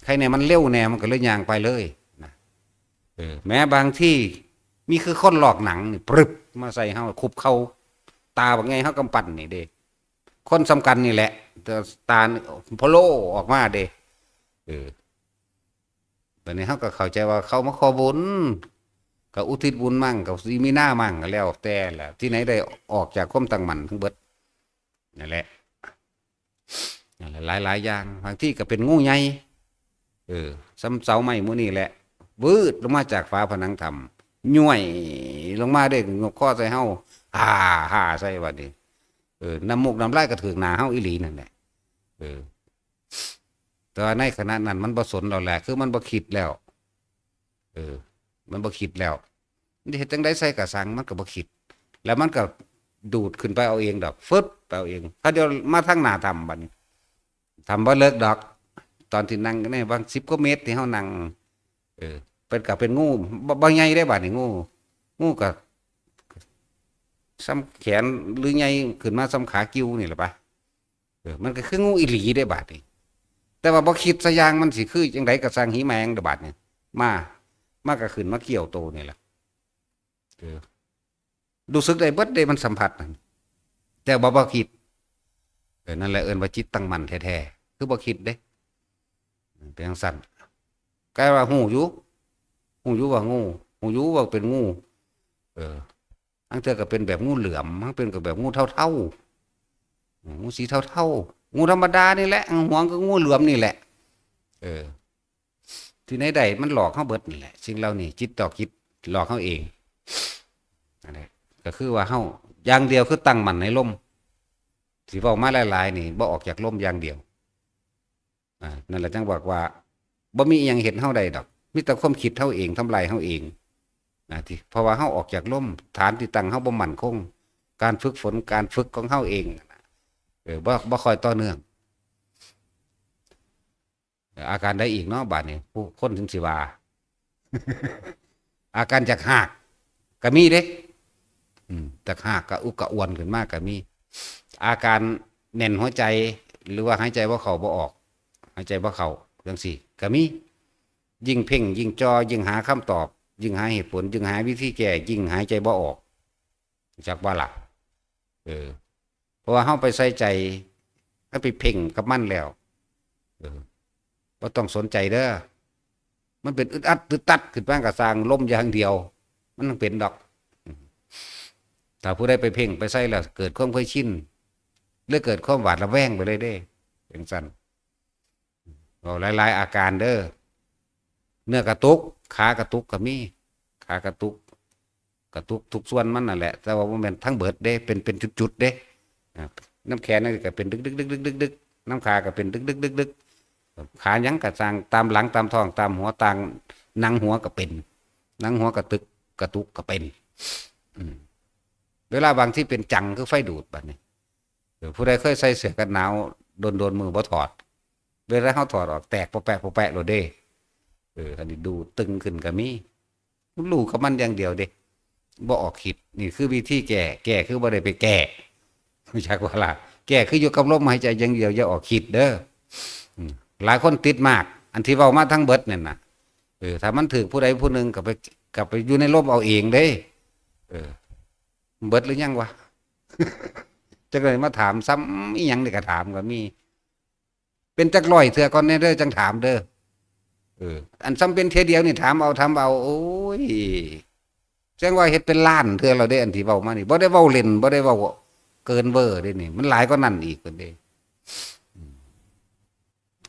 ใครเนี่ยมันเร็วแน่มันก็เลยยางไปเลยนะแม้บางที่มีคือคนหลอกหนังนี่ปรึบมาใส่เฮาคุบเข้าตาว่าไงเฮากำปั้นนี่เด้คนสำคัญนี่แหละแต่ตาพอโลออกมาเด้ตอนนี้เฮาก็เข้าใจว่าเขามาขอบุญก็อุทิศบุญมั่งก็สิมีหน้ามั่งก็แล้วแต่แหละที่ไหนได้ออกจากความตั้งมั่นทั้งเบิดนั่นแหละหลายอย่างบางที่ก็เป็นงูใหญ่ซ้ำเสาไม้มื้อนี้แหละวืดลงมาจากฝาผนังถ้ำย่วยลงมาได้งกข้อใส่เฮาฮ่าใส่บัดนี้น้ำมูกน้ำลายก็ถึงหน้าเฮาอีหลีนั่นแหละแต่ในขณะนั้นมันบ่สนเราแหละคือมันบ่คิดแล้วมันบ่คิดแล้วนี่เฮ็ดจังได๋ใส่กระสังมันก็บ่คิดแล้วมันก็ดูดขึ้นไปเอาเองดอกฟึบไปเอาเองถ้าเดี๋ยวมาทางหน้าถ้ำบัดนี้ทำบ่เลิกดอกตอนที่นั่งนี่บาง10 กว่าเมตรที่เฮานั่งเป็นก็เป็นงูบ่ใหญ่ได้บัดนี้งูก็ซ้ำแขนหรือใหญ่ขึ้นมาซ้ำขากิ้วนี่แหละปะมันก็คืองูอีหลีได้บัดนี้แต่ว่าบ่คิดซะอย่างมันสิคือจังไดก็สร้างหิแมงเด้อบัดนี้มาก็ขึ้นมาเกี่ยวโตนี่แหละรู้สึกได้เบิดได้มันสัมผัสนั่นแต่บ่คิดนั่นแหละเอิ้นว่าจิตตั้งมั่นแท้ๆคือบ่คิดเด้เป็นจังซั่นกลายว่าฮู้อยู่ว่างูฮู้อยู่ว่าเป็นงูทั้งเทื่อก็เป็นแบบงูเหลือมทั้งเป็นก็แบบงูเท่าๆงูสีเท่าๆงูธรรมดานี่แหละหวงก็งูเหลือมนี่แหละที่ไหนใดมันหลอกเฮาเบิดนี่แหละสิ่งเหล่านี้จิตต่อจิตหลอกเฮาเองนั่นแหละก็คือว่าเฮาอย่างเดียวคือตั้งมั่นในลมสิเว้ามาหลายๆนี่บ่ออกจากลมอย่างเดียวนั่นแหละจังบอกว่าบ่มีอิหยังเห็นเฮาได้ดอกมีแต่ความคิดเฮาเองทำลายเฮาเองที่เพราะว่าเฮาออกจากลมฐานที่ตั้งเฮาบ่มั่นคงการฝึกฝนการฝึกของเฮาเองบ่ค่อยต่อเนื่องอาการได้อีกเนาะบาดนี้ผู้คนถึงสิว่า อาการจากหากก็มีเด้จากหากกะอุกกะอ้วนขึ้นมากก็มีอาการแน่นหัวใจหรือว่าหายใจบ่เข้าบ่ออกหายใจบ่เข้าจังซี่ก็มียิ่งเพ่งยิ่งจ่อยิ่งหาคำตอบยิ่งหาเหตุผลยิ่งหาวิธีแก้ยิ่งหายใจบ่ออกจักว่าล่ะเพราะว่าเฮาไปใส่ใจถ้าไปเพ่งกับมันแล้วบ่ต้องสนใจเด้อมันเป็นอึดอัดตึดตัดขึ้นมาก็สร้างลมอย่างเดียวมันต้องเป็นดอกถ้าผู้ใดไปเพ่งไปใส่แล้วเกิดความเคยชินหรือเกิดความหวาดระแวงไปเลยเด้จังซั่นหลายๆอาการเด้อเนื้อกระตุกขากระตุกก็มีขากระตุกทุกส่วนมันนั่นแหละแต่ว่าบ่แม่นทั้งเบิดเด้เป็นจุดๆเด้น้ำแขนนั่นก็เป็นดึกๆๆๆน้ำขาก็เป็นดึกๆๆขาหยังก็สร้างตามหลังตามท้องตามหัวต่างหนังหัวก็เป็นหนังหัวกระตุกก็เป็นเวลาบางที่เป็นจังคือไฟดูดบัดนี้ผู้ใดเคยใส่เสื้อกันหนาวโดนมือบ่ถอดเวลาเฮาถอดออกแตกปะแปะโลดเด้อันนี้ดูตึงขึ้นก็มีรู้กับมันอย่างเดียวเด้บ่ออกคิดนี่คือวิธีแก้คือบ่ได้ไปแก้รู้จักว่าล่ะแก้คืออยู่กับลมหายใจอย่างเดียวอย่าออกคิดเด้อหลายคนติดมากอันที่เว้ามาทั้งเบิดนั่นน่ะถ้ามันถึกผู้ใดผู้หนึงก็ไปอยู่ในลมเอาเองเด้เบิดหรือยังวะ จังเลยมาถามซ้ำอีหยังนี่ก็ถามก็มีเป็นจักร้อยเทื่อก่อนแน่เด้อจังถามเด้ออันซ้ำเป็นเทื่อเดียวนี่ถามเอาทำเอาโอ้ยจังว่าเฮ็ดเป็นล้านเทื่อเราได้อันที่เว้ามานี่บ่ได้เว้าเล่นบ่ได้เว้าเกินเวอร์เด้นี่มันหลายกว่านั้นอีกเพิ่นเด้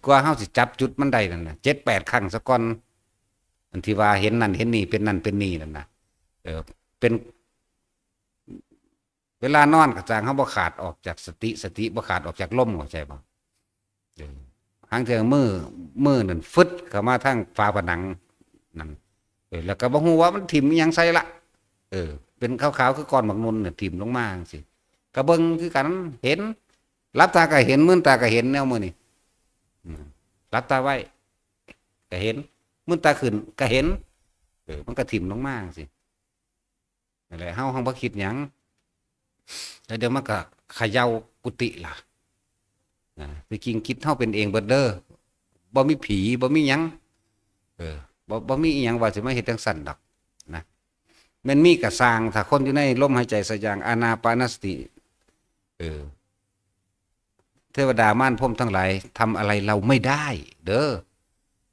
กว่าเฮาสิจับจุดมันได้นั่นน่ะ 7-8 ครั้งซะก่อนอันที่ว่าเห็นนั่นเห็นนี่เป็นนั่นเป็นนี่นั่นน่ะเป็นเวลานอนก็จางเฮาบ่ขาดออกจากสติบ่ขาดออกจากลมเข้าใจบ่หางเทื่อมือนั่นฟึดเข้ามาทางฝาผนังนั่นแล้วก็บ่ฮู้ว่ามันทิ่มอิหยังใส่ละเป็นขาวๆคือก้อนหมากนุ่นน่ะทิ่มลงมาจังซี่ก็เบิ่งคือกันเห็นหลับตาก็เห็นมื้อตาก็เห็นแนวมื้อนี้หลับตาไว้ก็เห็นมื้อตาขึ้นก็เห็นมันก็ทิ่มลงมาจังซี่นั่นแหละเฮาบ่คิดหยังแล้วเดี๋ยวมันก็เขย่ากุฏิล่ะที่จริงคิดเฮาเป็นเองเบิดเด้อบ่มีผีบ่มีหยังบ่มีอีหยังว่าสิมาเฮ็ดจังซั่นดอกนะแม่นมีก็สร้างถ้าคนอยู่ในลมหายใจสักอย่างอานาปานสติเทวดามารพรหมทั้งหลายทำอะไรเราไม่ได้เด้อ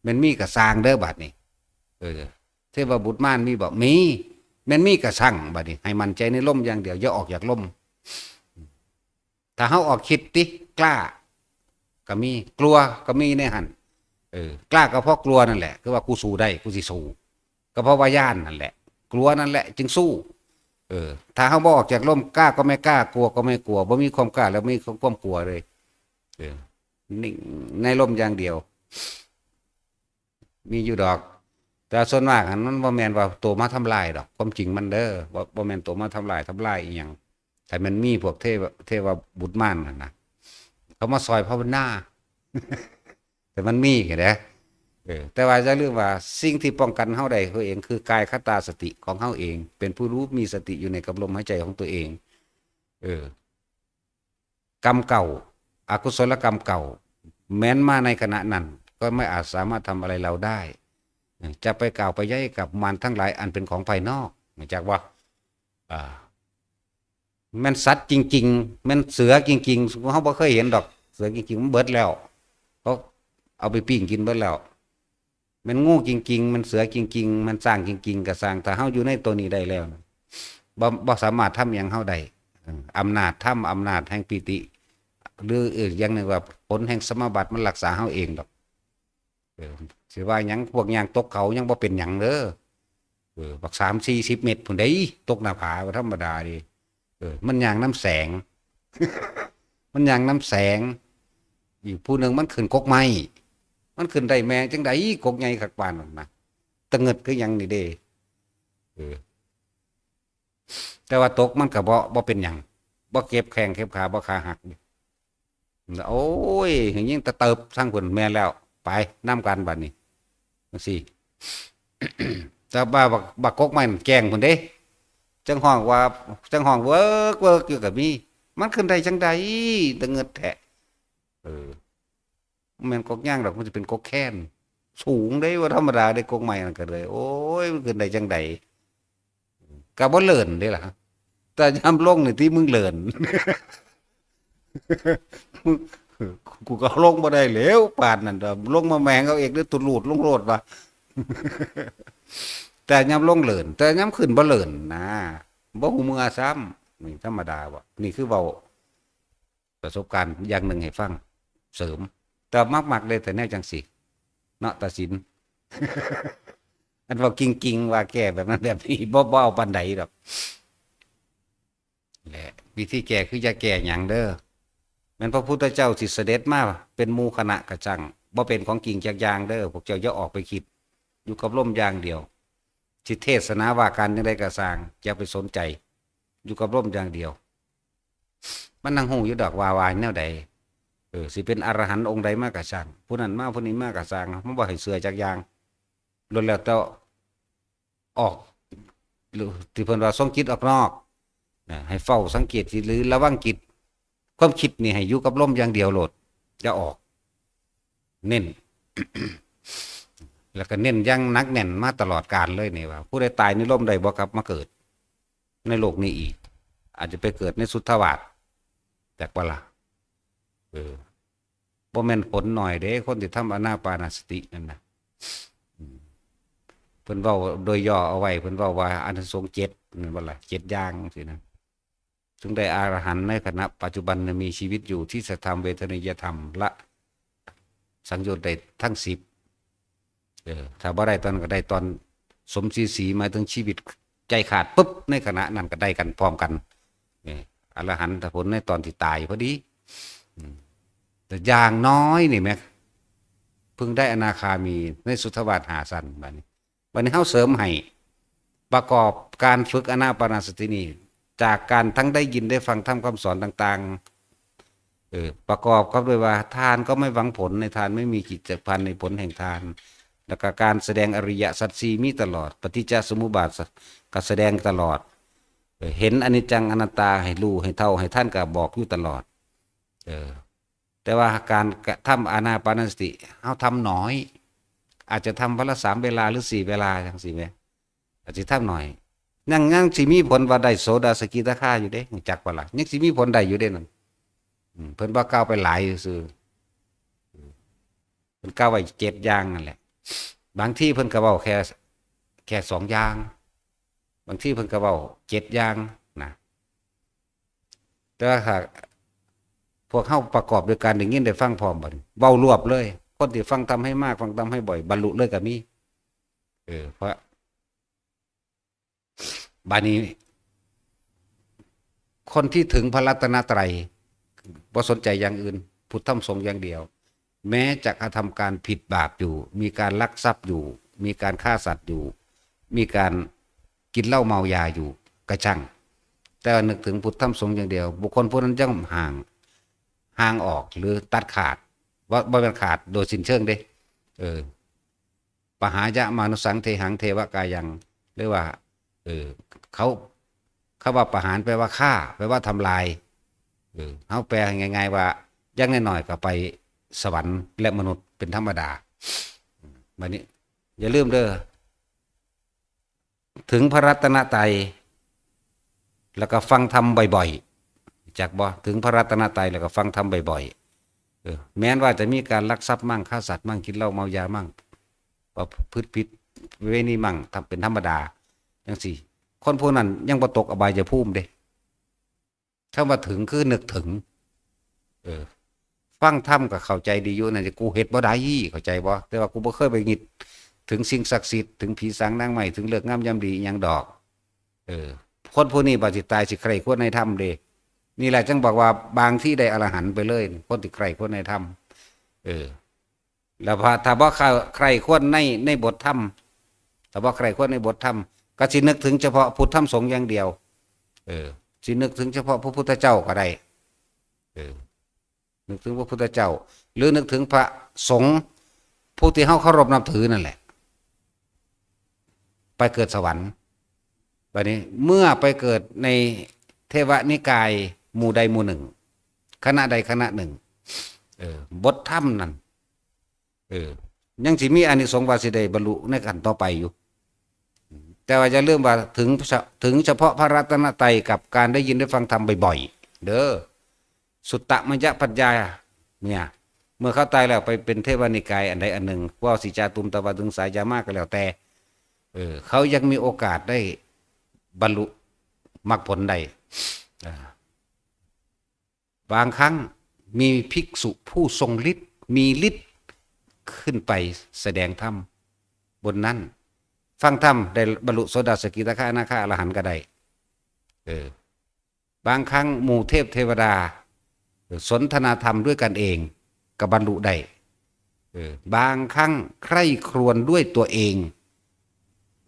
แม่นมีก็สร้างเด้อบัดนี้เทวบุตรมารมีบ่มีแม่นมีก็สั่งบัดนี้ให้มั่นใจในลมอย่างเดียวอย่าออกจากลมถ้าเฮาออกคิดติกล้าก็มีกลัวก็มีในหันกล้าก็เพราะกลัวนั่นแหละคือว่ากูสู้ได้กูสิสู้ก็เพราะว่าย่านนั่นแหละกลัวนั่นแหละจึงสู้ถ้าเฮาบ่ออกจากลมกล้าก็ไม่กล้ากลัวก็ไม่กลัวบ่มีความกล้าแล้วไม่มีความกลัวเลยนิ่งในลมอย่างเดียวมีอยู่ดอกแต่ส่วนมากมันบ่แม่นว่าตัวมาทำลายดอกความจริงมันเด้อบ่แม่นตัวมาทำลายอีหยังแต่มันมีพวกเทวบุตรมารนั่นนะเขามาซอยภาวนา แต่มันมีแค่เด้แต่ว่าจะเรื่องว่าสิ่งที่ป้องกันเฮาได้เขาเองคือกายคตาสติของเฮาเองเป็นผู้รู้มีสติอยู่ในกับลมหายใจของตัวเองกรรมเก่าอกุศลกรรมเก่าแม้นมาในขณะนั้นก็ไม่อาจสามารถทำอะไรเราได้จะไปกล่าวไปย้ายกับมารทั้งหลายอันเป็นของภายนอกมาจากว่าแม่นสัตว์จริงๆแม่นเสือจริงๆเขาบ่เคยเห็นดอกเสือจริงๆมันเบิดแล้วเขาเอาไปปิ้งกินเบิดแล้วแม่นงูจริงๆมันเสือจริงๆมันสร้างจริงๆก็สร้างถ้าเฮาอยู่ในตัวนี้ได้แล้วบ่สามารถทำอย่างเฮาได้อำนาจธรรมอำนาจแห่งปิติหรืออย่างนึงว่าผลแห่งสมาบัติมันรักษาเฮาเองดอกสิว่าหยังพวกยางตกเขายังบ่เป็นหยังเด้อบัก30-40 เม็ดพุ่นได้ตกหน้าผาบ่ธรรมดาดิมันอย่างน้ำแสง มันอย่างน้ำแสงอีกผู้หนึ่งมันขึ้นกกไม้มันขึ้นได้แม่จังไดกกใหญ่คักปานนั่นนะตะเงิดคือหยังนี่เด้แต่ว่าตกมันก็บ่เป็นหยังบ่เก็บแข้งเก็บขาบ่ขาหักโอ้ยยิ่งตะเติบสร้างผลแม่แล้วไปน้ำกันบัดนี้จังซี่ แต่บักกกมันแกล้งพุ่นเด้จังห้องว่าจังห้องเวิร์กอยู่กับมีมันขึ้นได้จังใดตะเงิดแท้เออแม่นกกย่างดอกมันจะเป็นกกแค้นสูงได้ว่าธรรมดาได้กกใหม่นั่นก็เลยโอ้ยมันขึ้นได้จังใดก็บ่เลินเด้ล่ะแต่ยามลงนี่ที่มึงเลิน กูก็ลงบ่ได้แล้วป่านนั่นลงมาแมงเอาเองด้วยตุลูดลงโลดว่าแต่ยามลงเลินแต่ยามขึ้นบ่เลินนะบ่ฮู้มือซ้ำนี่ธรรมดาบ่นี่คือเว้าประสบการณ์อย่างหนึ่งให้ฟังเสริมแต่มักๆเลยแต่แนวจังสิเนาะตัดสินอันว่ากิ่งๆว่าแก้แบบนั้นแบบนี้บ่เอาปานใดดอกแหละวิธีแก้คืออย่าแก้หยังเด้อแม่นพระพุทธเจ้าสิเสด็จมาเป็นหมู่คณะกระจังบ่เป็นของกิ่งจักอย่างเด้อพวกเจ้าอย่าออกไปคิดอยู่กับลมอย่างเดียวสิเทศนาว่าการจังได๋ก็สร้างอย่าไปสนใจอยู่กับลมอย่างเดียวมันนั่งฮู้อยู่ดอกว่าแนวใดสิเป็นอรหันต์องค์ใดมาก็ช่างผู้นั้นมาผู้นี้มาก็สร้างมันบ่ให้เชื่อจักอย่างล้วนแล้วแต่ออกหรือที่เพิ่นว่าส่งจิตออกนอกนะให้เฝ้าสังเกตหรือระวังจิตความคิดนี่ให้อยู่กับลมอย่างเดียวโลดจะออกเน้น แล้วก็เน้นอย่างนักแน่นมาตลอดกาลเลยนี่ว่าผู้ใดตายในลมใดบ่กลับมาเกิดในโลกนี้อีกอาจจะไปเกิดในสุทธาวาสจากว่าล่ะบ่แม่นผลหน่อยเด้คนที่ทำอานาปานสตินั่นนะเพิ่นเว้าโดยย่อเอาไว้เพิ่นเว้าว่าอานิสงส์7นั่นบ่ล่ะ7อย่างสินะถึงได้อรหันต์ในขณะปัจจุบันมีชีวิตอยู่ที่สัทธรรมเวทนิยธรรมละสังโยชน์ได้ทั้ง10ถ้าบ่ได้ตอนก็ได้ตอนสมศรีมาถึงชีวิตใจขาดปุ๊บในขณะนั้นก็ได้กันพร้อมกันนี่อรหันตผลในตอนที่ตายพอดีแต่อย่างน้อยนี่แม่เพิ่งได้อนาคามีในสุทธวาส5สั้นบัดนี้เฮาเสริมให้ประกอบการฝึกอานาปานสตินี้จากการทั้งได้ยินได้ฟังธรรมคำสอนต่างๆประกอบกับด้วยว่าทานก็ไม่หวังผลในทานไม่มีกิจพันธ์ในผลแห่งทานแล้วก็การแสดงอริยสัจสี่มีตลอดปฏิจจสมุปบาทก็แสดงตลอดเห็นอนิจจังอนัตตาให้รู้ให้เท่าให้ท่านก็บอกอยู่ตลอดแต่ว่าการทำอานาปานสติเฮาทำน้อยอาจจะทำวันละ3เวลาหรือ4เวลาจังซี่แม่อาจจะทำหน่อยยังสิมีผลว่าได้โสดาสกิทาคาอยู่เด้จักว่าล่ะยังสิมีผลได้อยู่เด้นั่นเพิ่นบ่ก้าวไปหลายซื่อเพิ่นก้าวไว้7อย่างนั่นแหละบางที่เพิ่นก็เว้าแค่2อย่างบางที่เพิ่นก็เว้า7อย่างนะแต่ว่าพวกเฮาประกอบด้วยการได้ยินได้ฟังพร้อมบัดเว้ารวบเลยคนที่ฟังทำให้มากฟังทำให้บ่อยบรรลุเลยก็มีเพราะบัดนี้คนที่ถึงพระรัตนตรัยบ่สนใจอย่างอื่นพุทธธรรมสงฆ์อย่างเดียวแม้จะกระทำการผิดบาปอยู่มีการลักทรัพย์อยู่มีการฆ่าสัตว์อยู่มีการกินเหล้าเมายาอยู่กระชั่งแต่นึกถึงพุทธธรรมสงฆ์อย่างเดียวบุคคลผู้นั้นย่อมห่างออกหรือตัดขาดว่าบ่เป็นขาดโดยสิ้นเชิงเด้ปหายะมานุสังเทหังเทวกายังหรือว่าเขาว่าประหารแปลว่าฆ่าแปลว่าทำลายเขาแปลง่ายๆว่ายังน้อยๆก็ไปสวรรค์และมนุษย์เป็นธรรมดาบัดนี้อย่าลืมเด้อถึงพระรัตนตรัยแล้วก็ฟังธรรมบ่อยๆจักบ่ถึงพระรัตนตรัยแล้วก็ฟังธรรมบ่อยๆแม้นว่าจะมีการลักทรัพย์มั่งฆ่าสัตว์มั่งกินเหล้าเมายามั่งว่าพืชพิษเวณีมั่งทำเป็นธรรมดาจังซี่คนพวกนั้นยังบ่ตกอบายภูมิเด้ถ้ามาถึงคือนึกถึงฟังธรรมก็เข้าใจดีอยู่นั่นกูเฮ็ดบ่ได้เข้าใจบ่แต่ว่ากูบ่เคยไปงิดถึงสิ่งศักดิ์สิทธิ์ถึงผีสางนางไม้ถึงเลิกงามยามดีหยังดอกคนพวกนี้บ่สิตายสิใครควรในธรรมเด้นี่แหละจึงบอกว่าบางที่ได้อรหันต์ไปเลยคนที่ใครควรในธรรมแล้วถ้าบ่ใครควรในบทธรรมถ้าบ่ใครควรในบทธรรมก็สินึกถึงเฉพาะพุทธธรรมสงฆ์อย่างเดียวสินึกถึงเฉพาะพระพุทธเจ้าก็ได้นึกถึงพระพุทธเจ้าหรือนึกถึงพระสงฆ์ผู้ที่เฮาเคารพนับถือนั่นแหละ ไปเกิดสวรรค์บัดนี้เมื่อไปเกิดในเทวนิกายหมู่ใดหมู่หนึ่งคณะใดคณะหนึ่งบทธรรมนั่นยังสิมีอานิสงส์ว่าสิได้บรรลุในขั้นต่อไปอยู่แต่ว่าจะเริ่มว่าถึงเฉพาะพระรัตนตรัยกับการได้ยินได้ฟังธรรมบ่อยๆเด้อสุตตมยปัญญาเนี่ยเมื่อเขาตายแล้วไปเป็นเทวนิกายอันใดอันหนึ่งว่าสิจาตุมตะวันถึงสายยามากก็แล้วแต่เขายังมีโอกาสได้บรรลุมรรคผลใดบางครั้งมีภิกษุผู้ทรงฤทธิ์มีฤทธิ์ขึ้นไปแสดงธรรมบนนั้นฟังธรรมได้บรรลุโสดาสกิทาคาอนาคาอรหันต์ก็ได้บางครั้งหมู่เทพเทวดาสนทนาธรรมด้วยกันเองก็บรรลุได้บางครั้งใคร่ครวญด้วยตัวเอง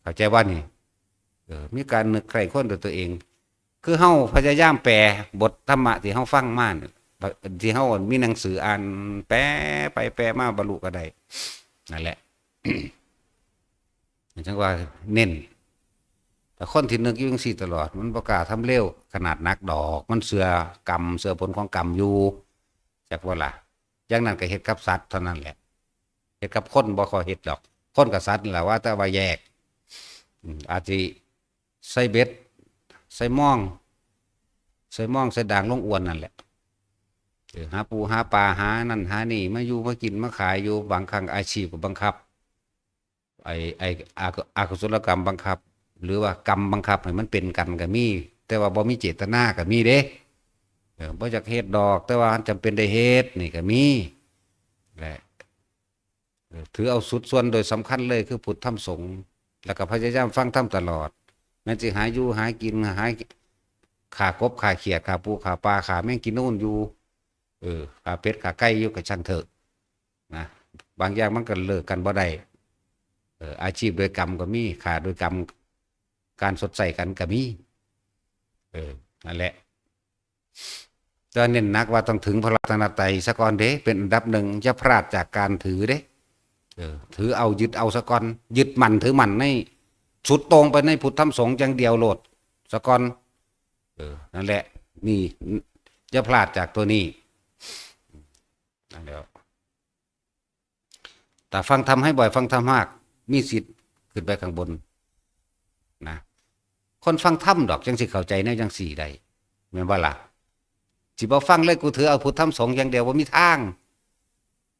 เข้าใจว่านี่มีการนึกใคร่ครวญด้วยตัวเองคือเฮาพยายามแปลบทธรรมะที่เฮาฟังมาที่เฮามีหนังสืออ่านแปลไปแปลมาบรรลุก็ได้นั่นแหละ จังว่าเน้นแต่คนที่นึกอยู่จังซี่ตลอดมันบ่กล้าทำเร็วขนาดนักดอกมันเสือกรรมเสือผลของกรรมอยู่จักว่าล่ะอย่างนั้นก็เฮ็ดกับสัตว์เท่านั้นแหละเฮ็ดกับคนบ่ค่อยเฮ็ดหรอกคนกับสัตว์นี่แหละว่าแต่ว่าแยกอาจสิใส่เบ็ดใส่ม่องใส่ด่างลงอวนนั่นแหละหาปูหาปลาหานั่นหานี่มาอยู่มากินมาขายอยู่บางครั้งอาชีพก็บังคับอกุศลกรรมบังคับหรือว่ากรรมบังคับให้มันเป็นกันก็มีแต่ว่าบ่มีเจตนาก็มีเด้บ่จักเฮ็ดดอกแต่ว่าจำเป็นได้เฮ็ดนี่ก็มีแหละถือเอาสุดส่วนโดยสำคัญเลยคือพุทธธรรมสงฆ์แล้วก็พยายามฟังธรรมตลอดแม้สิหาอยู่หากินหาขากบขาเขียดขาปูขาปลาขาแมงกินนู่นอยู่ขาเป็ดขาไก่อยู่กับช่างเถอะนะบางอย่างมันก็เลิกกันบ่ได้อาชีพโดยกรรมก็มีขาดโดยกรรมการสดใสกันก็มีนั่นแหละจะเน้นนักว่าต้องถึงพระรัตนตรัยซะก่อนเด้เป็นอันดับหนึ่งจะพลาดจากการถือเด้ถือเอายึดเอาซะก่อนยึดมั่นถือมั่นในสุดตรงไปในพุทธธรรมสงฆ์อย่างเดียวโลดซะก่อนนั่นแหละนี่จะพลาดจากตัวนี้นั่นแล้วแต่ฟังธรรมให้บ่อยฟังธรรมมากมีสิทธิ์ขึ้นไปข้างบนนะคนฟังธรรมดอกจังสิเข้าใจในจังสี่ใดแม่นบ่ล่ะสิบ่ฟังเลยกูถือเอาพุทธธรรมสงฆ์อย่างเดียวบ่มีทาง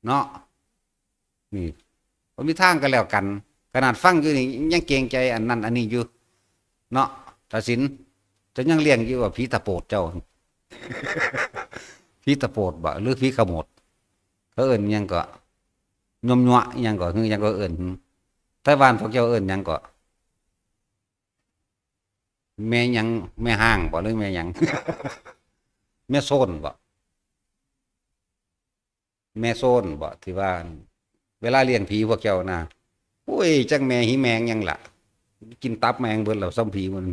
เนาะนี่บ่มีทางก็แล้วกันขนาดฟังอยู่นี่ยังเกรงใจอันนั้นอันนี้อยู่เนาะตัดสินจะยังเลี้ยงอยู่ว่าผีตะโปดเจ้า ผีตะโปดบ่หรือผีขโมดเขาเอิ้นยังก็ยมยั่วยังก็คือยังก็เอิ้นไต้หวันพวกเจ้าเอิ้นยังก็แม่ยังแม่ห้างบ่หรือแม่ยัง แม่โซนบ่แม่โซนบ่ที่ว่าเวลาเลี้ยงผีพวกเจ้านะโอ้ยจังแม่หิแมงยังล่ะกินตับแมงเบิดแล้วซ้ำผีมัน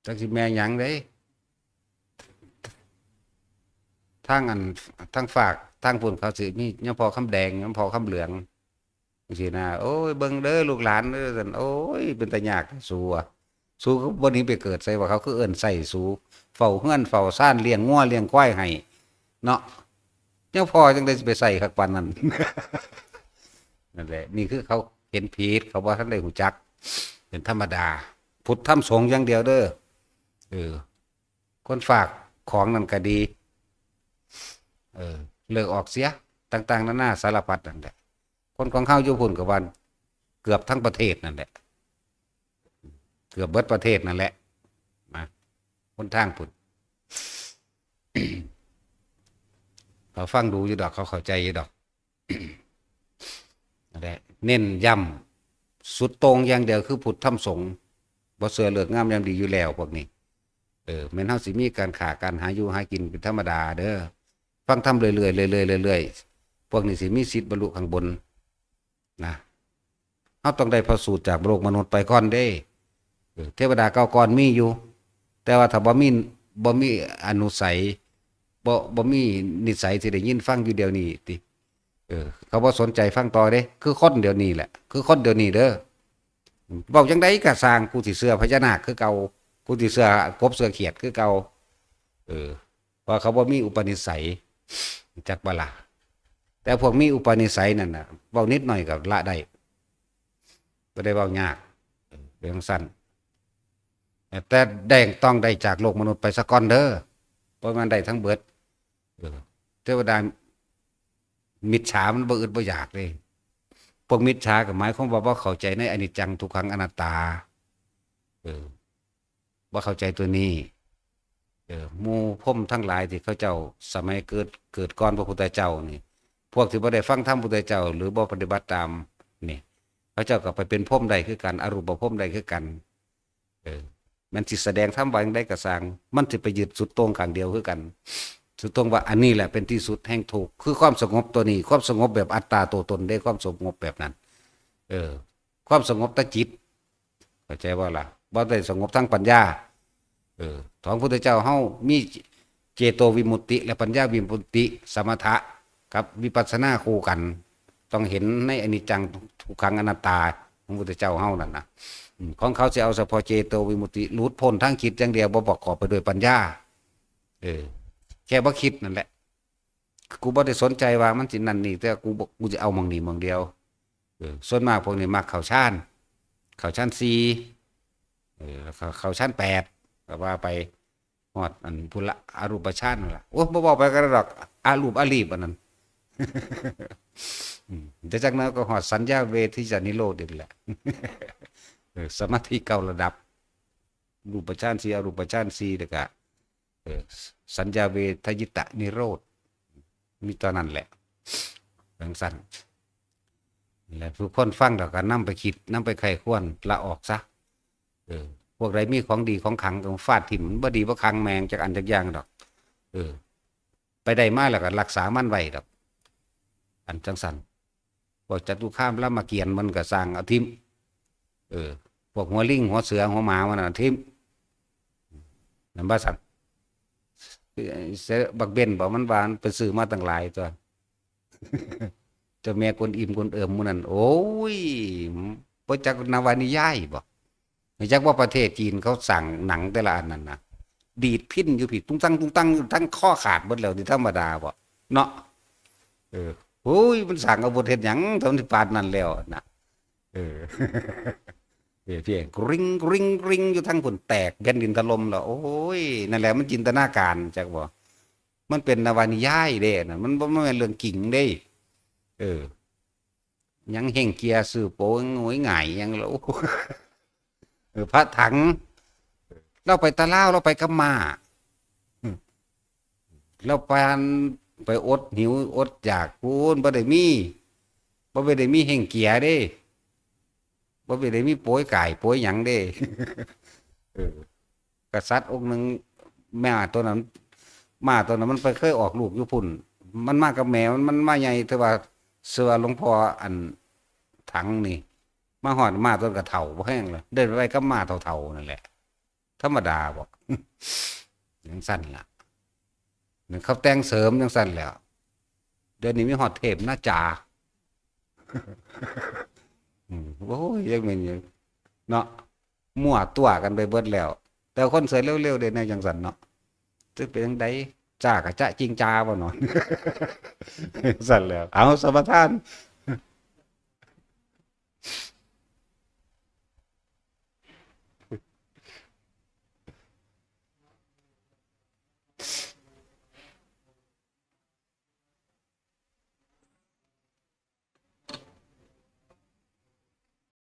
จักสิแม่หยังเด้ทางอันทางฝากทางพุ่นเขาสิมียังพอคำแดงยังพอคำเหลืองจังซี่นะโอ้ยเบิ่งเด้อลูกหลานเด้อซั่นโอ้ยเป็นตายากสู้อ่ะสู้ก็บ่หนีไปเกิดใส่ว่าเขาคือเอิ้นใส่สู้เฝ้าเฮือนเฝ้าซ่านเลี้ยงงัวเลี้ยงควายให้เนาะยังพอจังได้สิไปใส่คักปานนั้น นั่นแหละนี่คือเขาเห็นผิดเขาบ่ทันได้รู้จักเป็นธรรมดาพุทธธรรมสงฆ์อย่างเดียวเด้อคนฝากของนั่นก็ดีเลิกออกเสียต่างๆนานาสารพัดนั่นแหละคนของเขาอยู่พุ่นกับวันเกือบทั้งประเทศนั่นแหละเกือบเบิดประเทศนั่นแหละมาคนทางพุ่น เขาฟังดูอยู่ดอกเขาเข้าใจอยู่ดอก นั่นแหละเน้นย้ำสุดตรงอย่างเดียวคือพุทธธรรมสงฆ์บ่เสือเลือกงามยามดีอยู่แล้วพวกนี้แม่นเฮาสิมีการค้าการหาอยู่หากินเป็นธรรมดาเด้อฟังธรรมเรื่อยๆเรื่อยๆพวกนี้สิมีสิทธิ์บรรลุข้างบนนะเฮาต้องได้พระสูตรจากโลกมนุษย์ไปก่อนเด้เทวดาเก่าก่อนมีอยู่แต่ว่าถ้าบ่มีอนุสัยบ่มีนิสัยที่ได้ยินฟังอยู่เดียวนี้ติ เขาบ่สนใจฟังต่อเด้คือคนเดี๋ยวนี้แหละคือคนเดี๋ยวนี้เด้อเว้าจังไดก็สร้างกูสิเชื่อพญานาคคือเก่ากูสิเชื่อกบเชื่อเขียดคือเก่าเออเพราะเขาบ่มีอุปนิสัยจักบ่ล่ะแต่พวกมีอุปนิสัยนั่นน่ะเว้านิดหน่อยก็ละได้บ่ได้เว้ายากเรื่องสั้นแต่แดงต้องได้จากโลกมนุษย์ไปซะก่อนเด้อบ่แม่นได้ทั้งเบิดเทวดามิจฉามันบ่อึดบ่อยากเลยพวกมิจฉาก็หมายความว่าบ่เข้าใจในอนิจจังทุกขังอนัตตาเออบ่เข้าใจตัวนี้หมู่พรหมทั้งหลายที่เขาเจ้าสมัยเกิดก่อนพระพุทธเจ้านี่พวกที่บ่ได้ฟังธรรมพุทธเจ้าหรือบ่ปฏิบัติตามนี่เขาเจ้าก็ไปเป็นพรหมได้คือกันอรูปพรหมได้คือกันมันสิแสดงธรรมว่าจั่งใดก็สร้างมันสิไปยึดสุดตรงข้างเดียวคือกันสุดตรงว่าอันนี้แหละเป็นที่สุดแห่งทุกข์คือความสงบตัวนี้ความสงบแบบอัตตาตัวตนได้ความสงบแบบนั้นความสงบตะจิตเข้าใจว่าล่ะบ่ได้สงบทั้งปัญญาของพระพุทธเจ้าเฮามีเจโตวิมุตติและปัญญาวิมุตติสมถะกับวิปัสสนาคู่กันต้องเห็นในอนิจจังทุกขังอนัตตาของพระพุทธเจ้าเฮานั่นนะของเขาจะเอาเฉพาะเจโตวิมุตติหลุดพ้นทั้งคิดอย่างเดียวบ่ประกอบไปด้วยปัญญาแค่บ่คิดนั่นแหละกูบ่ได้สนใจว่ามันสินั่นนี่แต่กูจะเอามองนี่มองเดียวส่วนมากพวกนี้มักเข้าฌาน4เข้าฌาน8ก็ว่าไปฮอดอันพุละอรูปฌานนั่นล่ะโอ้บ่บอกไปกันดอกอารูปอาลีบอันนั้นแต่จากนั้นก็ฮอดสัญญาเวทิจานิโรธอีกแหละสมาธิเก้าระดับรูปฌาน4อรูปฌาน4แล้วก็สัญญาเวทยิตะนิโรธมีตอนนั้นแหละเรื่องสั้นและทุกคนฟังแล้วก็นำไปคิดนำไปไขควรละออกซะพวกใดมีของดีของขลังก็ฟาดถิ่มบ่ดีบ่ขังแมงจากอันจากอย่างดอกไปได้มาแล้วก็รักษามันไว้ดอกอันจังสันพวกจตุคามรามเกียรติมันก็สร้างเอาทิมพวกหัวลิงหัวเสือหัวหมามันเอาทิมนั่นบ่สันบักเบนบอกมันว่าไปซื้อมาตั้งหลายตัวเจ้าแม่กวนอิมกวนเอิมมื้อนั้นโอ้ยบ่จักนวนิยายบ่จักว่าประเทศจีนเขาสั่งหนังแต่ละอันนั่นนะดีดพิ้นอยู่ผิดตุ้งตั้งทั้งข้อขาดหมดแล้วที่ธรรมดาบ่เนาะโอ้ยมันสั่งเอาบทเฮ็ดหยังทำที่ปานนั้นแล้วนะเพียงกริงอยู่ทั้งคนแตกแผ่นดินถล่มแล้วโอ้ยนั่นแหละมันจินตนาการจักบ่มันเป็นนวนิยายเด้น่ะมันบ่แม่นเรื่องจริงเด้ยังเฮงเกียซื้อโปงโวยง่ายยังแล้วพระถังเราไปตะลาวเราไปกับมาเราไปอดหิวอดอยากพูนบ่ได้มีเฮงเกียเด้บ่ได้มีโป้ยไก่โป้ยหยังเด้กษัตริย์องค์หนึ่งแม่ตัวนั้นมาตัวนั้นมันไปเคยออกลูกอยู่พุ่นมันมากับแม่มันมาใหญ่แต่ว่าเสือหลวงพ่ออันถังนี่มาหอดมาต้นกระเถาบ่แห้งเลยเดินไปก็มาเถานั่นแหละธรรมดาบอกยังสั้นล่ะหนึ่งเขาแต่งเสริมยังสั้นแล้วเดือนนี้มีหอดเทพหน้าจ่าโอ้ยยังเป็นยังเนาะมั่วตัวกันไปเบิดแล้วแต่คนเสือเร็วๆเดินในยังสั้นเนาะจะเป็นยังไงจ้ากับจ้าจริงจ้าบ่เนาะสั้นแล้วเอาสมทาน